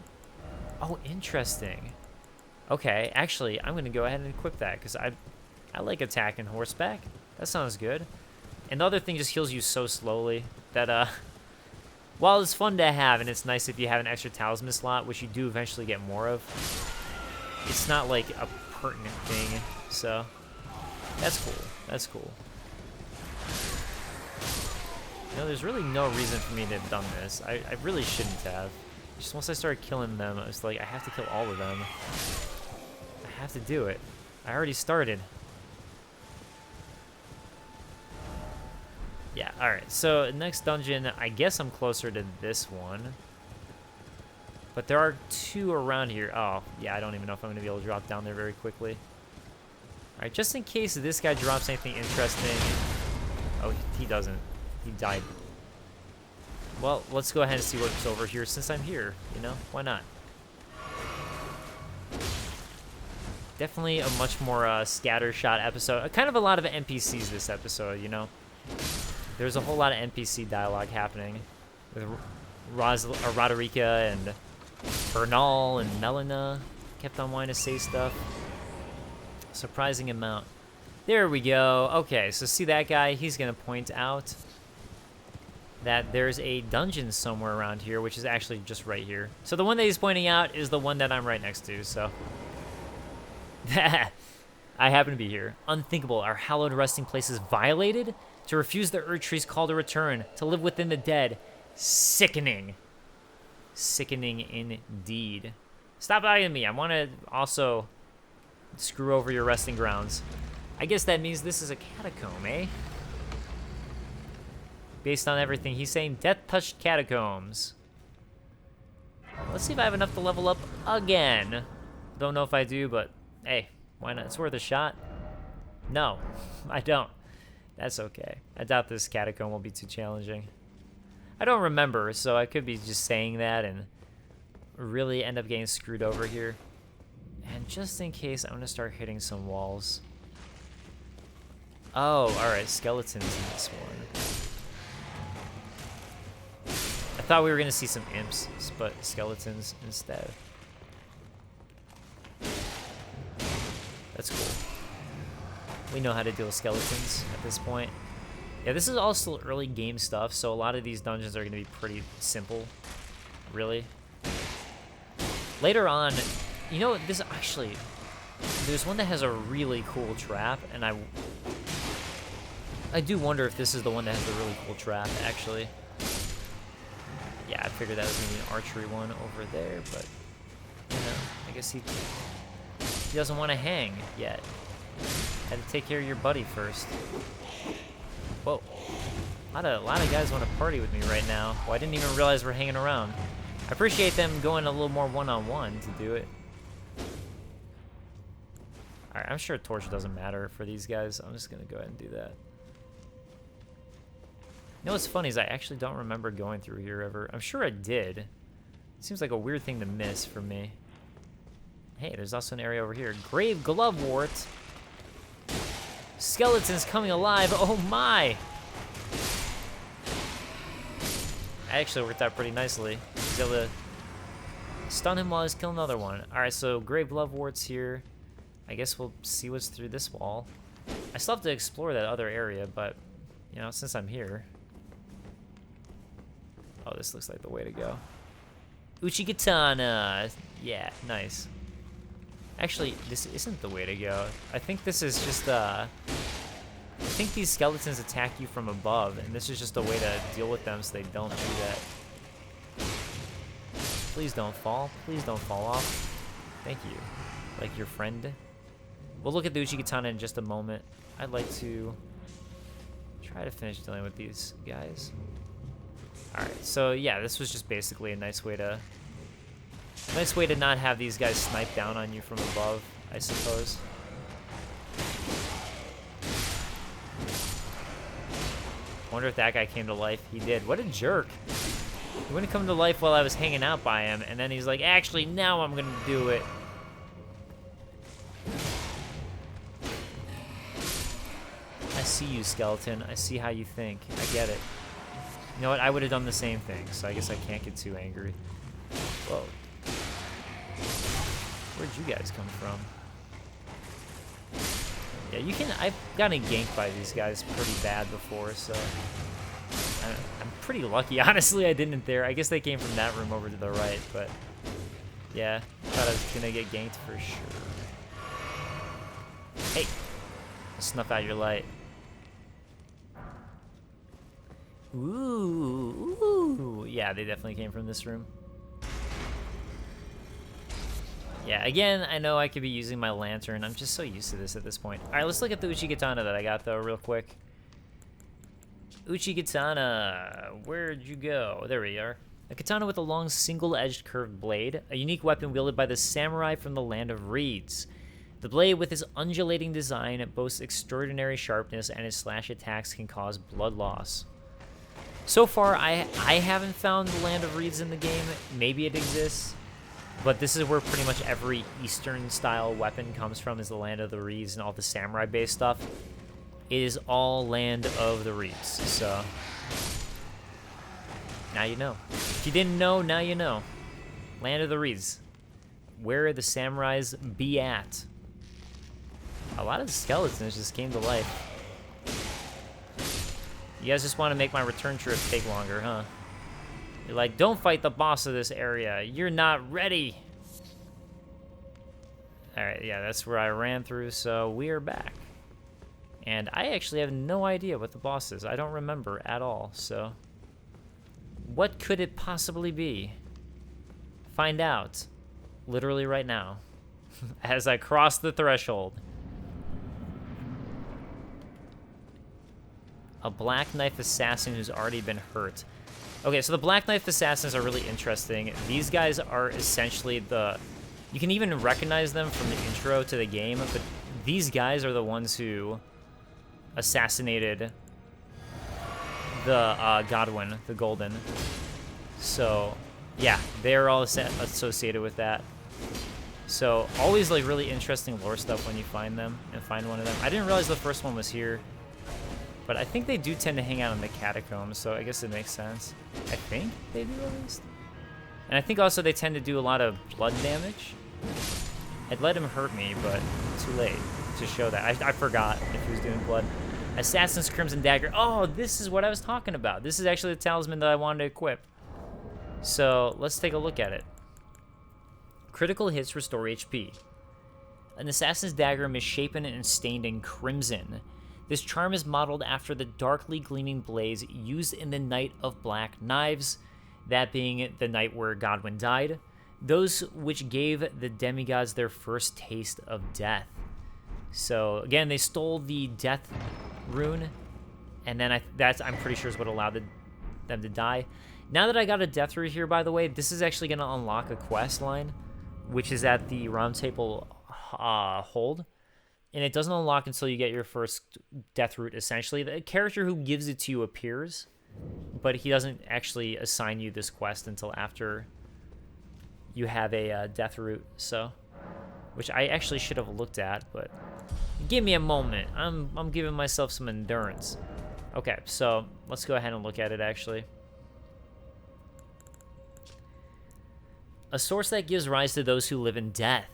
Oh, interesting. Okay, actually, I'm going to go ahead and equip that, because I like attacking horseback. That sounds good. And the other thing just heals you so slowly that, while it's fun to have, and it's nice if you have an extra talisman slot, which you do eventually get more of, it's not, like, a pertinent thing, so that's cool. That's cool. You know, there's really no reason for me to have done this. I really shouldn't have. Just once I started killing them, I was like, I have to kill all of them. I have to do it. I already started. Yeah, alright. So, next dungeon, I guess I'm closer to this one. But there are two around here. Oh, yeah, I don't even know if I'm going to be able to drop down there very quickly. Alright, just in case this guy drops anything interesting. Oh, he doesn't. He died. Well, let's go ahead and see what's over here since I'm here, you know? Why not? Definitely a much more scattershot episode. Kind of a lot of NPCs this episode, you know? There's a whole lot of NPC dialogue happening. With Roderica and Bernal and Melina kept on wanting to say stuff. Surprising amount. There we go. Okay, so see that guy? He's going to point out that there's a dungeon somewhere around here, which is actually just right here. So the one that he's pointing out is the one that I'm right next to, so. I happen to be here. Unthinkable. Our hallowed resting place is violated? To refuse the Erd Tree's call to return, to live within the dead. Sickening. Sickening indeed. Stop eyeing me. I want to also screw over your resting grounds. I guess that means this is a catacomb, eh? Based on everything he's saying, death-touched catacombs. Let's see if I have enough to level up again. Don't know if I do, but hey, why not? It's worth a shot. No, I don't. That's okay. I doubt this catacomb will be too challenging. I don't remember, so I could be just saying that and really end up getting screwed over here. And just in case, I'm gonna start hitting some walls. Oh, alright, skeletons in this one. I thought we were gonna see some imps, but skeletons instead. That's cool. We know how to deal with skeletons at this point. Yeah, this is all still early game stuff, so a lot of these dungeons are going to be pretty simple, really. Later on, you know, this actually, there's one that has a really cool trap, and I do wonder if this is the one that has the really cool trap, actually. Yeah, I figured that was going to be an archery one over there, but, you know, I guess he doesn't want to hang yet. Had to take care of your buddy first. Whoa. A lot of guys want to party with me right now. Well, I didn't even realize we're hanging around. I appreciate them going a little more one-on-one to do it. Alright, I'm sure a torch doesn't matter for these guys. I'm just going to go ahead and do that. You know what's funny is I actually don't remember going through here ever. I'm sure I did. It seems like a weird thing to miss for me. Hey, there's also an area over here. Grave Glovewort. Skeletons coming alive. Oh my! Actually worked out pretty nicely. He's able to stun him while he's killing another one. Alright, so Grave Glovewort's here. I guess we'll see what's through this wall. I still have to explore that other area, but, you know, since I'm here. Oh, this looks like the way to go. Uchigatana! Yeah, nice. Actually, this isn't the way to go. I think this is just, I think these skeletons attack you from above, and this is just a way to deal with them so they don't do that. Please don't fall. Please don't fall off. Thank you. Like your friend. We'll look at the Uchigatana in just a moment. I'd like to try to finish dealing with these guys. Alright, so yeah, this was just basically a nice way to not have these guys snipe down on you from above, I suppose. Wonder if that guy came to life. He did. What a jerk. He wouldn't come to life while I was hanging out by him, and then he's like, actually, now I'm gonna do it. I see you, skeleton. I see how you think. I get it. You know what? I would have done the same thing, so I guess I can't get too angry. Whoa. Where'd you guys come from? Yeah, you can. I've gotten ganked by these guys pretty bad before, so I'm pretty lucky. Honestly, I didn't there. I guess they came from that room over to the right, but yeah, thought I was gonna get ganked for sure. Hey, snuff out your light. Ooh, ooh. Yeah, they definitely came from this room. Yeah, again, I know I could be using my lantern. I'm just so used to this at this point. All right, let's look at the Uchigatana that I got, though, real quick. Uchigatana, where'd you go? There we are. A katana with a long, single-edged curved blade, a unique weapon wielded by the samurai from the land of reeds. The blade, with its undulating design, boasts extraordinary sharpness, and its slash attacks can cause blood loss. So far, I haven't found the land of reeds in the game. Maybe it exists. But this is where pretty much every Eastern-style weapon comes from, is the land of the reeds, and all the samurai-based stuff. It is all land of the reeds, so now you know. If you didn't know, now you know. Land of the reeds. Where the samurais be at. A lot of the skeletons just came to life. You guys just want to make my return trip take longer, huh? You're like, don't fight the boss of this area. You're not ready. Alright, yeah, that's where I ran through, so we are back. And I actually have no idea what the boss is. I don't remember at all, so what could it possibly be? Find out literally right now as I cross the threshold. A Black Knife Assassin who's already been hurt. Okay, so the Black Knife Assassins are really interesting. These guys are essentially the... You can even recognize them from the intro to the game, but these guys are the ones who assassinated the Godwin, the Golden. So, yeah, they're all associated with that. So, always, like, really interesting lore stuff when you find them and find one of them. I didn't realize the first one was here. But I think they do tend to hang out in the catacombs, so I guess it makes sense. I think they do, at least. And I think also they tend to do a lot of blood damage. I'd let him hurt me, but too late to show that. I forgot if he was doing blood. Assassin's Crimson Dagger. Oh, this is what I was talking about. This is actually the talisman that I wanted to equip. So let's take a look at it. Critical hits restore HP. An assassin's dagger misshapen and stained in crimson. This charm is modeled after the darkly gleaming blaze used in the Night of Black Knives, that being the night where Godwyn died, those which gave the demigods their first taste of death. So again, they stole the death rune, and then I'm pretty sure is what allowed them to die. Now that I got a death root here, by the way, this is actually going to unlock a quest line, which is at the Round Table hold, and it doesn't unlock until you get your first death root. Essentially, the character who gives it to you appears, but he doesn't actually assign you this quest until after you have a death root. So, which I actually should have looked at, but give me a moment. I'm giving myself some endurance. Okay, so let's go ahead and look at it actually. A source that gives rise to those who live in death.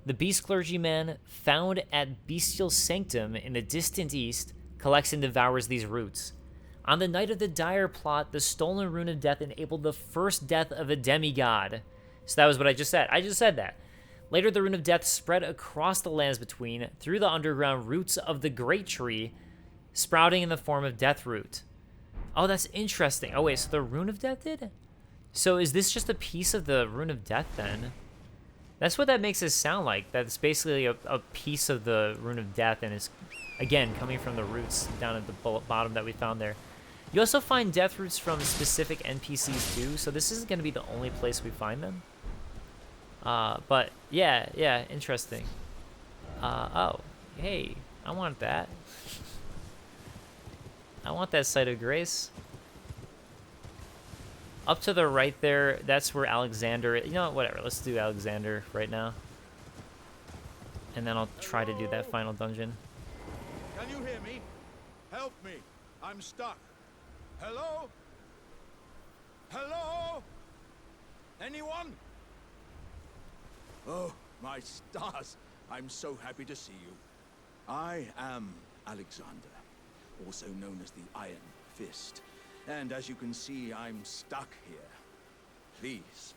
The beast clergyman, found at Bestial Sanctum in the distant east, collects and devours these roots. On the night of the dire plot, the stolen rune of death enabled the first death of a demigod. So that was what I just said. I just said that. Later, the rune of death spread across the lands between, through the underground roots of the great tree, sprouting in the form of death root. Oh, that's interesting. Oh, wait, so the rune of death did? So is this just a piece of the rune of death then? That's what that makes it sound like. That's basically a piece of the rune of death, and it's, again, coming from the roots down at the bottom that we found there. You also find death roots from specific NPCs too, so this isn't going to be the only place we find them. But yeah, interesting. Oh, hey, I want that. I want that Site of Grace. Up to the right there, that's where Alexander... You know what, whatever, let's do Alexander right now. And then I'll try to do that final dungeon. Can you hear me? Help me. I'm stuck. Hello? Hello? Anyone? Oh, my stars. I'm so happy to see you. I am Alexander, also known as the Iron Fist. And as you can see, I'm stuck here. Please,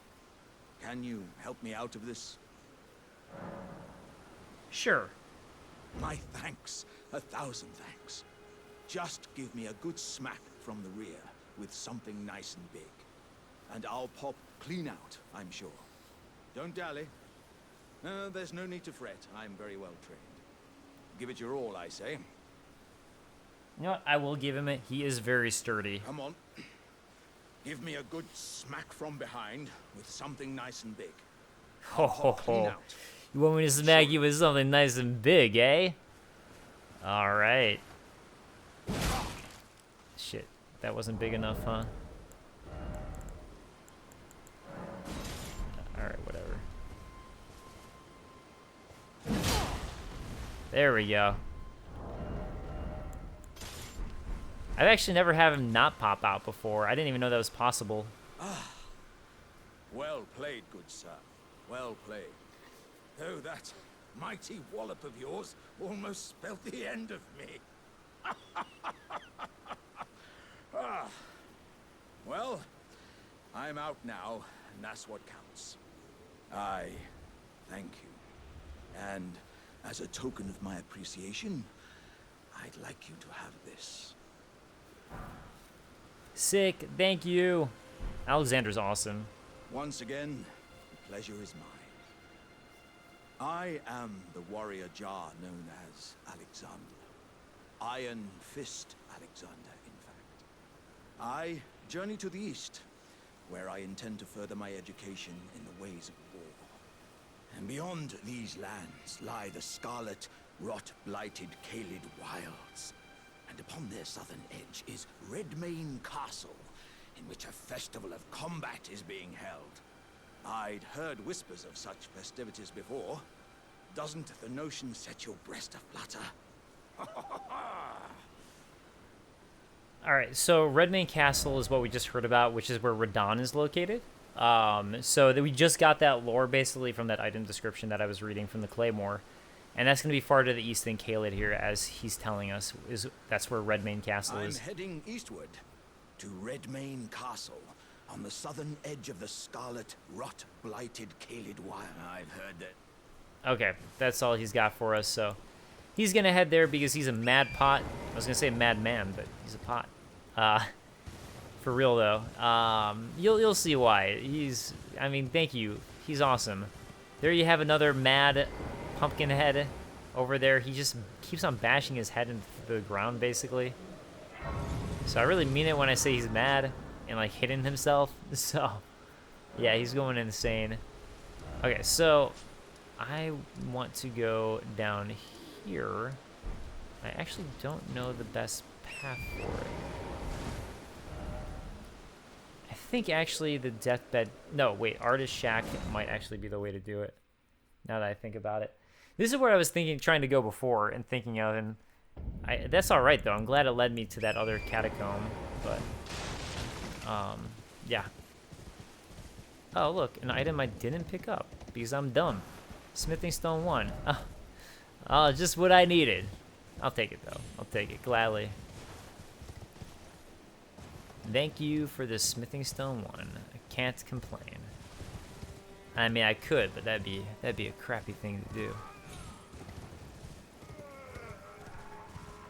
can you help me out of this? Sure. My thanks. 1,000 thanks. Just give me a good smack from the rear with something nice and big. And I'll pop clean out, I'm sure. Don't dally. No, there's no need to fret. I'm very well trained. Give it your all, I say. You know what? I will give him it. He is very sturdy. Come on. Give me a good smack from behind with something nice and big. Ho ho ho. You want me to smack you with something nice and big, eh? Alright. Shit. That wasn't big enough, huh? Alright, whatever. There we go. I've actually never had him not pop out before. I didn't even know that was possible. Ah. Well played, good sir. Well played. Though that mighty wallop of yours almost spelled the end of me. Ah. Well, I'm out now, and that's what counts. I thank you. And as a token of my appreciation, I'd like you to have this. Sick. Thank you. Alexander's awesome. Once again, the pleasure is mine. I am the warrior Jar known as Alexander. Iron Fist Alexander, in fact. I journey to the east, where I intend to further my education in the ways of war. And beyond these lands lie the scarlet, rot-blighted Caelid wilds. And upon their southern edge is Redmane Castle, in which a festival of combat is being held. I'd heard whispers of such festivities before. Doesn't the notion set your breast aflutter? Alright, so Redmane Castle is what we just heard about, which is where Radahn is located. So that we just got that lore basically from that item description that I was reading from the Claymore, and that's going to be far to the east than Caelid here, as he's telling us. That's where Redmane Castle is. I'm heading eastward to Redmane Castle on the southern edge of the scarlet, rot-blighted Caelid Wild. I've heard that. Okay, that's all he's got for us. So he's gonna head there because he's a mad pot. I was gonna say mad man, but he's a pot. For real though. You'll see why. I mean, thank you. He's awesome. There you have another mad pumpkin head over there. He just keeps on bashing his head into the ground basically. So I really mean it when I say he's mad and like hitting himself. So yeah, he's going insane. Okay, so I want to go down here. I actually don't know the best path for it. I think actually the deathbed, no wait, Artist Shack might actually be the way to do it, now that I think about it. This is where I was trying to go before and thinking of, and that's all right though. I'm glad it led me to that other catacomb, but yeah. Oh look, an item I didn't pick up because I'm dumb. Smithing Stone 1. Oh, just what I needed. I'll take it though. I'll take it gladly. Thank you for the Smithing Stone 1. I can't complain. I mean, I could, but that'd be a crappy thing to do.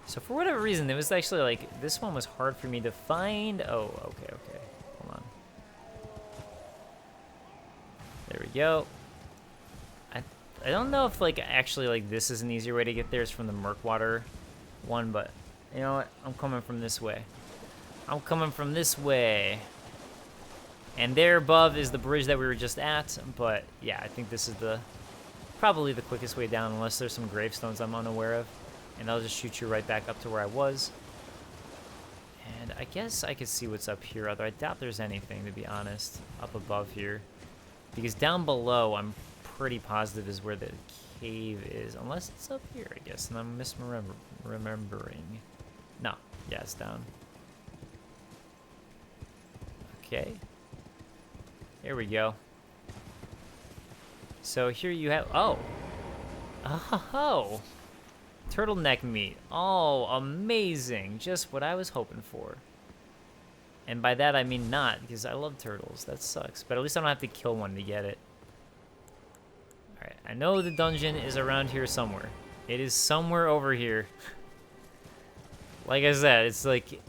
So for whatever reason, it was actually like this one was hard for me to find. Oh, okay. Hold on. There we go. I don't know if like actually like this is an easier way to get there. It's from the Murkwater one, but you know what? I'm coming from this way. I'm coming from this way. And there above is the bridge that we were just at, but yeah, I think this is probably the quickest way down, unless there's some gravestones I'm unaware of. And I'll just shoot you right back up to where I was. And I guess I could see what's up here, although I doubt there's anything, to be honest, up above here. Because down below, I'm pretty positive is where the cave is, unless it's up here, I guess, and I'm remembering. No, yeah, it's down. Okay. Here we go. So here you have, oh, turtleneck meat. Oh, amazing. Just what I was hoping for. And by that I mean not, because I love turtles. That sucks. But at least I don't have to kill one to get it. Alright, I know the dungeon is around here somewhere. It is somewhere over here. Like I said, it's like,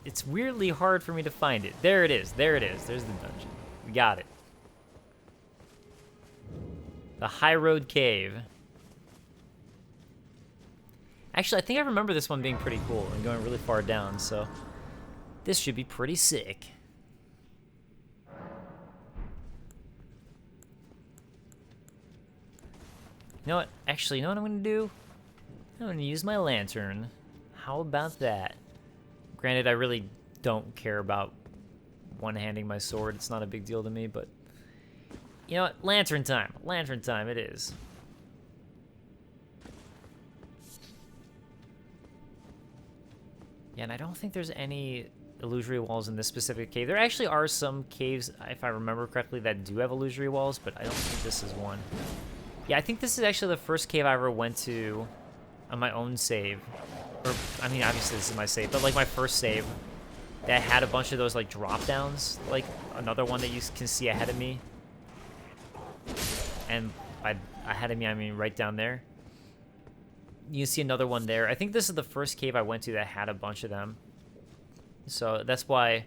it's weirdly hard for me to find it. There it is. There it is. There's the dungeon. We got it. The High Road Cave. Actually, I think I remember this one being pretty cool and going really far down, so this should be pretty sick. You know what? Actually, you know what I'm gonna do? I'm gonna use my lantern. How about that? Granted, I really don't care about one-handing my sword. It's not a big deal to me, but you know what? Lantern time. Lantern time it is. Yeah, and I don't think there's any illusory walls in this specific cave. There actually are some caves, if I remember correctly, that do have illusory walls, but I don't think this is one. Yeah, I think this is actually the first cave I ever went to on my own save. Or, I mean, obviously this is my save, but like my first save that had a bunch of those like drop downs, like another one that you can see ahead of me. And by ahead of me, I mean right down there. You see another one there. I think this is the first cave I went to that had a bunch of them. So that's why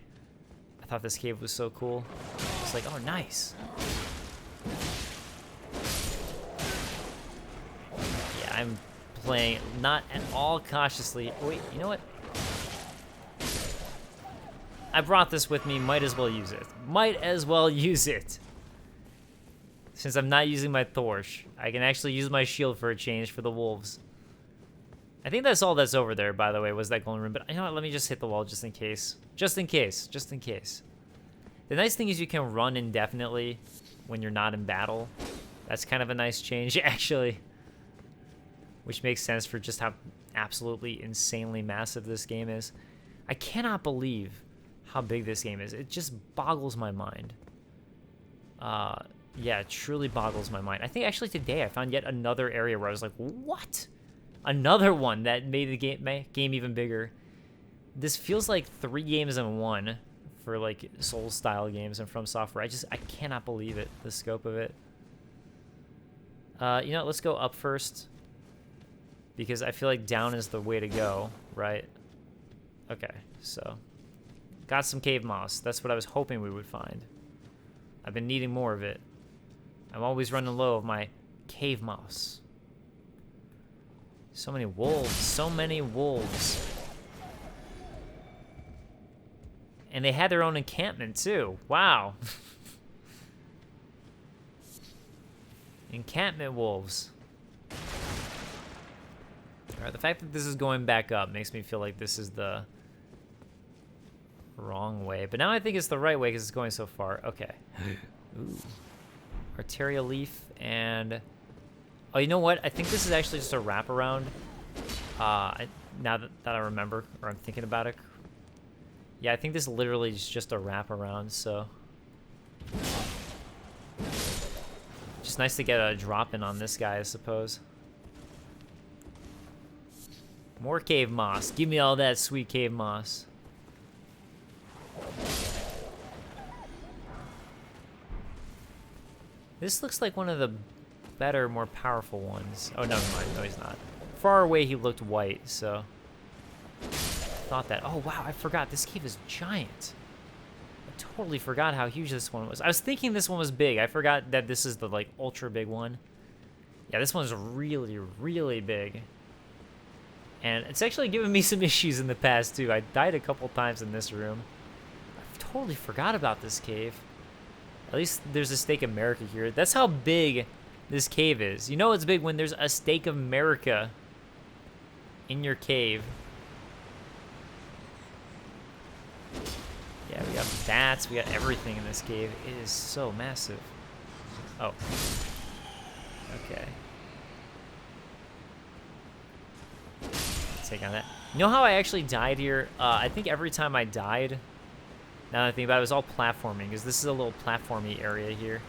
I thought this cave was so cool. It's like, oh, nice. Yeah, I'm playing not at all cautiously. Wait, you know what? I brought this with me. Might as well use it. Might as well use it. Since I'm not using my torch, I can actually use my shield for a change for the wolves. I think that's all that's over there, by the way, was that golden room. But you know what? Let me just hit the wall just in case. Just in case. Just in case. The nice thing is you can run indefinitely when you're not in battle. That's kind of a nice change, actually. Which makes sense for just how absolutely insanely massive this game is. I cannot believe how big this game is. It just boggles my mind. Yeah, it truly boggles my mind. I think actually today I found yet another area where I was like, what? Another one that made the game even bigger. This feels like 3 games in one for like Souls-style games and From Software. I cannot believe it, the scope of it. You know, let's go up first. Because I feel like down is the way to go, right? Okay, so. Got some cave moss. That's what I was hoping we would find. I've been needing more of it. I'm always running low of my cave moss. So many wolves. So many wolves. And they had their own encampment, too. Wow. Encampment wolves. Alright, the fact that this is going back up makes me feel like this is the wrong way. But now I think it's the right way because it's going so far. Okay. Ooh. Arterial leaf and... Oh, you know what? I think this is actually just a wraparound. Now that I remember, or I'm thinking about it. Yeah, I think this literally is just a wraparound, so... Just nice to get a drop in on this guy, I suppose. More cave moss. Give me all that sweet cave moss. This looks like one of the better, more powerful ones. Oh, never mind. No, he's not. Far away, he looked white, so... Thought that. Oh, wow, I forgot. This cave is giant. I totally forgot how huge this one was. I was thinking this one was big. I forgot that this is the, like, ultra big one. Yeah, this one's really, really big. And it's actually given me some issues in the past, too. I died a couple times in this room. I totally forgot about this cave. At least there's a Stake America here. That's how big this cave is. You know it's big when there's a Stake America in your cave. Yeah, we got bats. We got everything in this cave. It is so massive. Oh. Okay. Take on that. You know how I actually died here? I think every time I died, now that I think about it, it was all platforming, because this is a little platformy area here.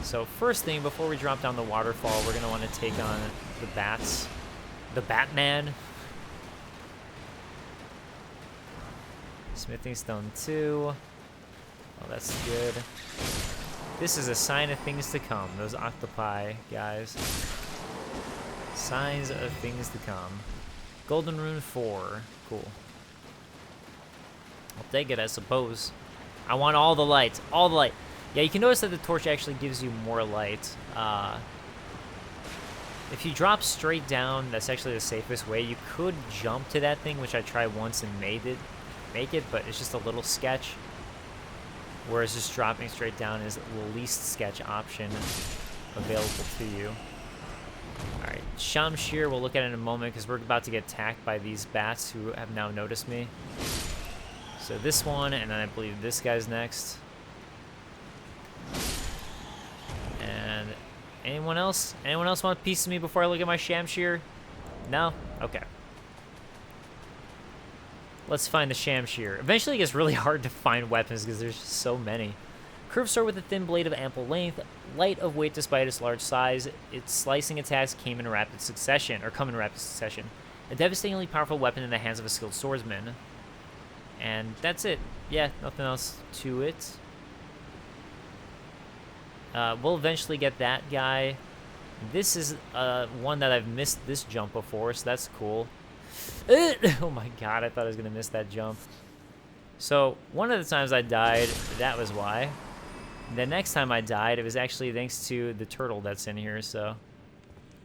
So first thing, before we drop down the waterfall, we're going to want to take on the bats. The Batman. Smithing stone 2. Oh, that's good. This is a sign of things to come. Those octopi, guys. Signs of things to come. Golden rune 4. Cool. I'll take it, I suppose. I want all the lights. All the light. Yeah, you can notice that the torch actually gives you more light. If you drop straight down, that's actually the safest way. You could jump to that thing, which I tried once and make it, but it's just a little sketch. Whereas just dropping straight down is the least sketch option available to you. Alright, Shamshir we'll look at in a moment because we're about to get attacked by these bats who have now noticed me. So this one, and then I believe this guy's next. And anyone else? Anyone else want a piece of me before I look at my Shamshir? No? Okay. Let's find the Shamshir. Eventually it gets really hard to find weapons because there's just so many. Curved sword with a thin blade of ample length, light of weight despite its large size. Its slicing attacks come in rapid succession. A devastatingly powerful weapon in the hands of a skilled swordsman. And that's it. Yeah, nothing else to it. We'll eventually get that guy. This is one that I've missed this jump before, so that's cool. Oh my god, I thought I was going to miss that jump. So, one of the times I died, that was why. The next time I died, it was actually thanks to the turtle that's in here, so...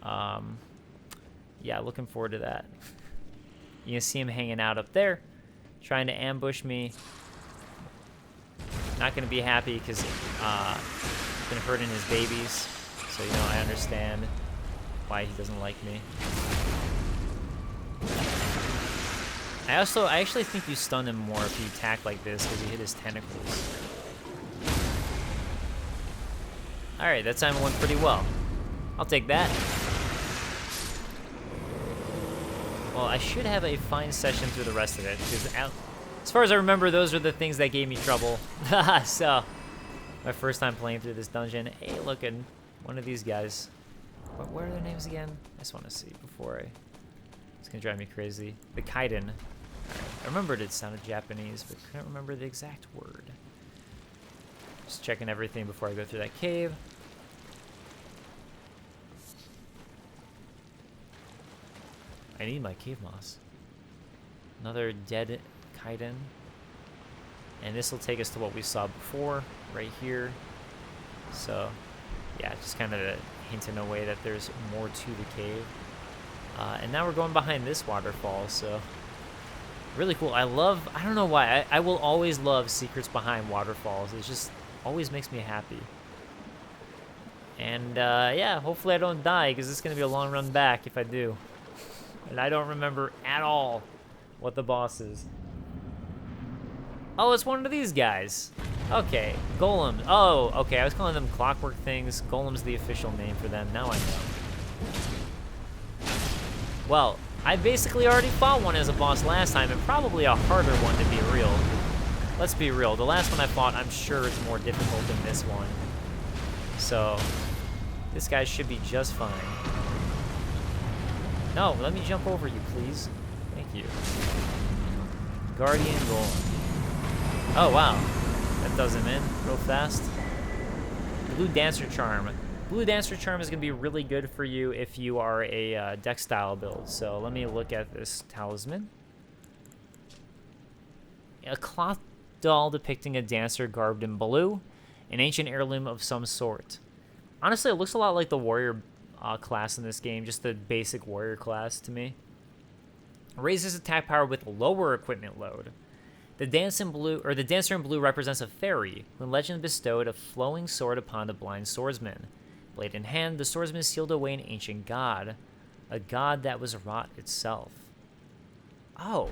yeah, looking forward to that. You can see him hanging out up there, trying to ambush me. Not going to be happy because been hurting his babies, so you know I understand why he doesn't like me. I actually think you stun him more if you attack like this because you hit his tentacles. Alright, that time it went pretty well. I'll take that. Well, I should have a fine session through the rest of it, because as far as I remember, those are the things that gave me trouble. So, My first time playing through this dungeon. Hey, look at one of these guys. What are their names again? I just want to see before I... It's going to drive me crazy. The Kaiden. I remembered it sounded Japanese, but couldn't remember the exact word. Just checking everything before I go through that cave. I need my cave moss. Another dead Kaiden. And this will take us to what we saw before, right here. So, yeah, just kind of hinting away that there's more to the cave. And now we're going behind this waterfall, so really cool. I don't know why, I will always love secrets behind waterfalls. It just always makes me happy. And yeah, hopefully I don't die, because it's going to be a long run back if I do. And I don't remember at all what the boss is. Oh, it's one of these guys. Okay, Golem. Oh, okay, I was calling them clockwork things. Golem's the official name for them. Now I know. Well, I basically already fought one as a boss last time, and probably a harder one to be real. Let's be real. The last one I fought, I'm sure it's more difficult than this one. So, this guy should be just fine. No, let me jump over you, please. Thank you. Guardian Golem. Oh, wow. That does him in real fast. Blue Dancer Charm. Blue Dancer Charm is going to be really good for you if you are a deck style build. So let me look at this talisman. A cloth doll depicting a dancer garbed in blue. An ancient heirloom of some sort. Honestly, it looks a lot like the warrior class in this game. Just the basic warrior class to me. Raises attack power with lower equipment load. The dancer in blue represents a fairy, when legend bestowed a flowing sword upon the blind swordsman. Blade in hand, the swordsman sealed away an ancient god, a god that was rot itself. Oh,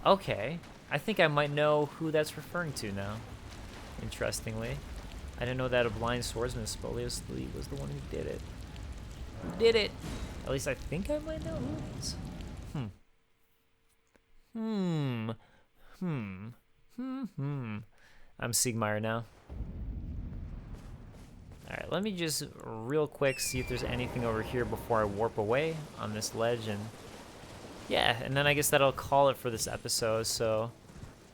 okay. I think I might know who that's referring to now. Interestingly, I didn't know that a blind swordsman supposedly was the one who did it. Who did it? At least I think I might know who it is. I'm Siegmeyer now. Alright, let me just real quick see if there's anything over here before I warp away on this ledge, and yeah, and then I guess that'll call it for this episode. So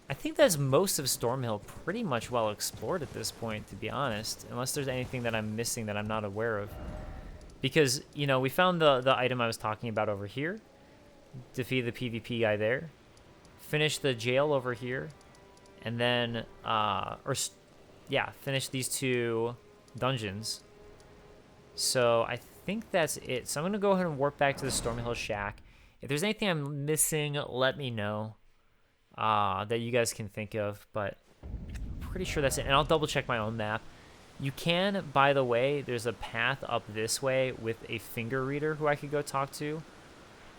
I think that's most of Stormhill pretty much well explored at this point, to be honest, unless there's anything that I'm missing that I'm not aware of. Because, you know, we found the item I was talking about over here, defeat the PvP guy there, finish the jail over here, and then, finish these two dungeons. So I think that's it. So I'm going to go ahead and warp back to the Stormhill Shack. If there's anything I'm missing, let me know that you guys can think of, but I'm pretty sure that's it. And I'll double check my own map. You can, by the way, there's a path up this way with a finger reader who I could go talk to,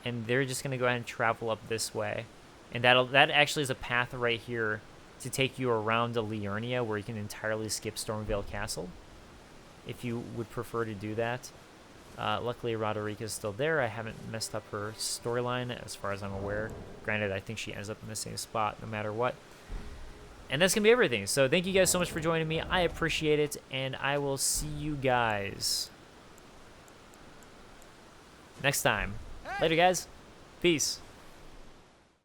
and they're just going to go ahead and travel up this way. And that actually is a path right here to take you around to Liurnia, where you can entirely skip Stormvale Castle, if you would prefer to do that. Luckily, Roderica's still there. I haven't messed up her storyline, as far as I'm aware. Granted, I think she ends up in the same spot no matter what. And that's going to be everything. So thank you guys so much for joining me. I appreciate it, and I will see you guys next time. Later, guys. Peace.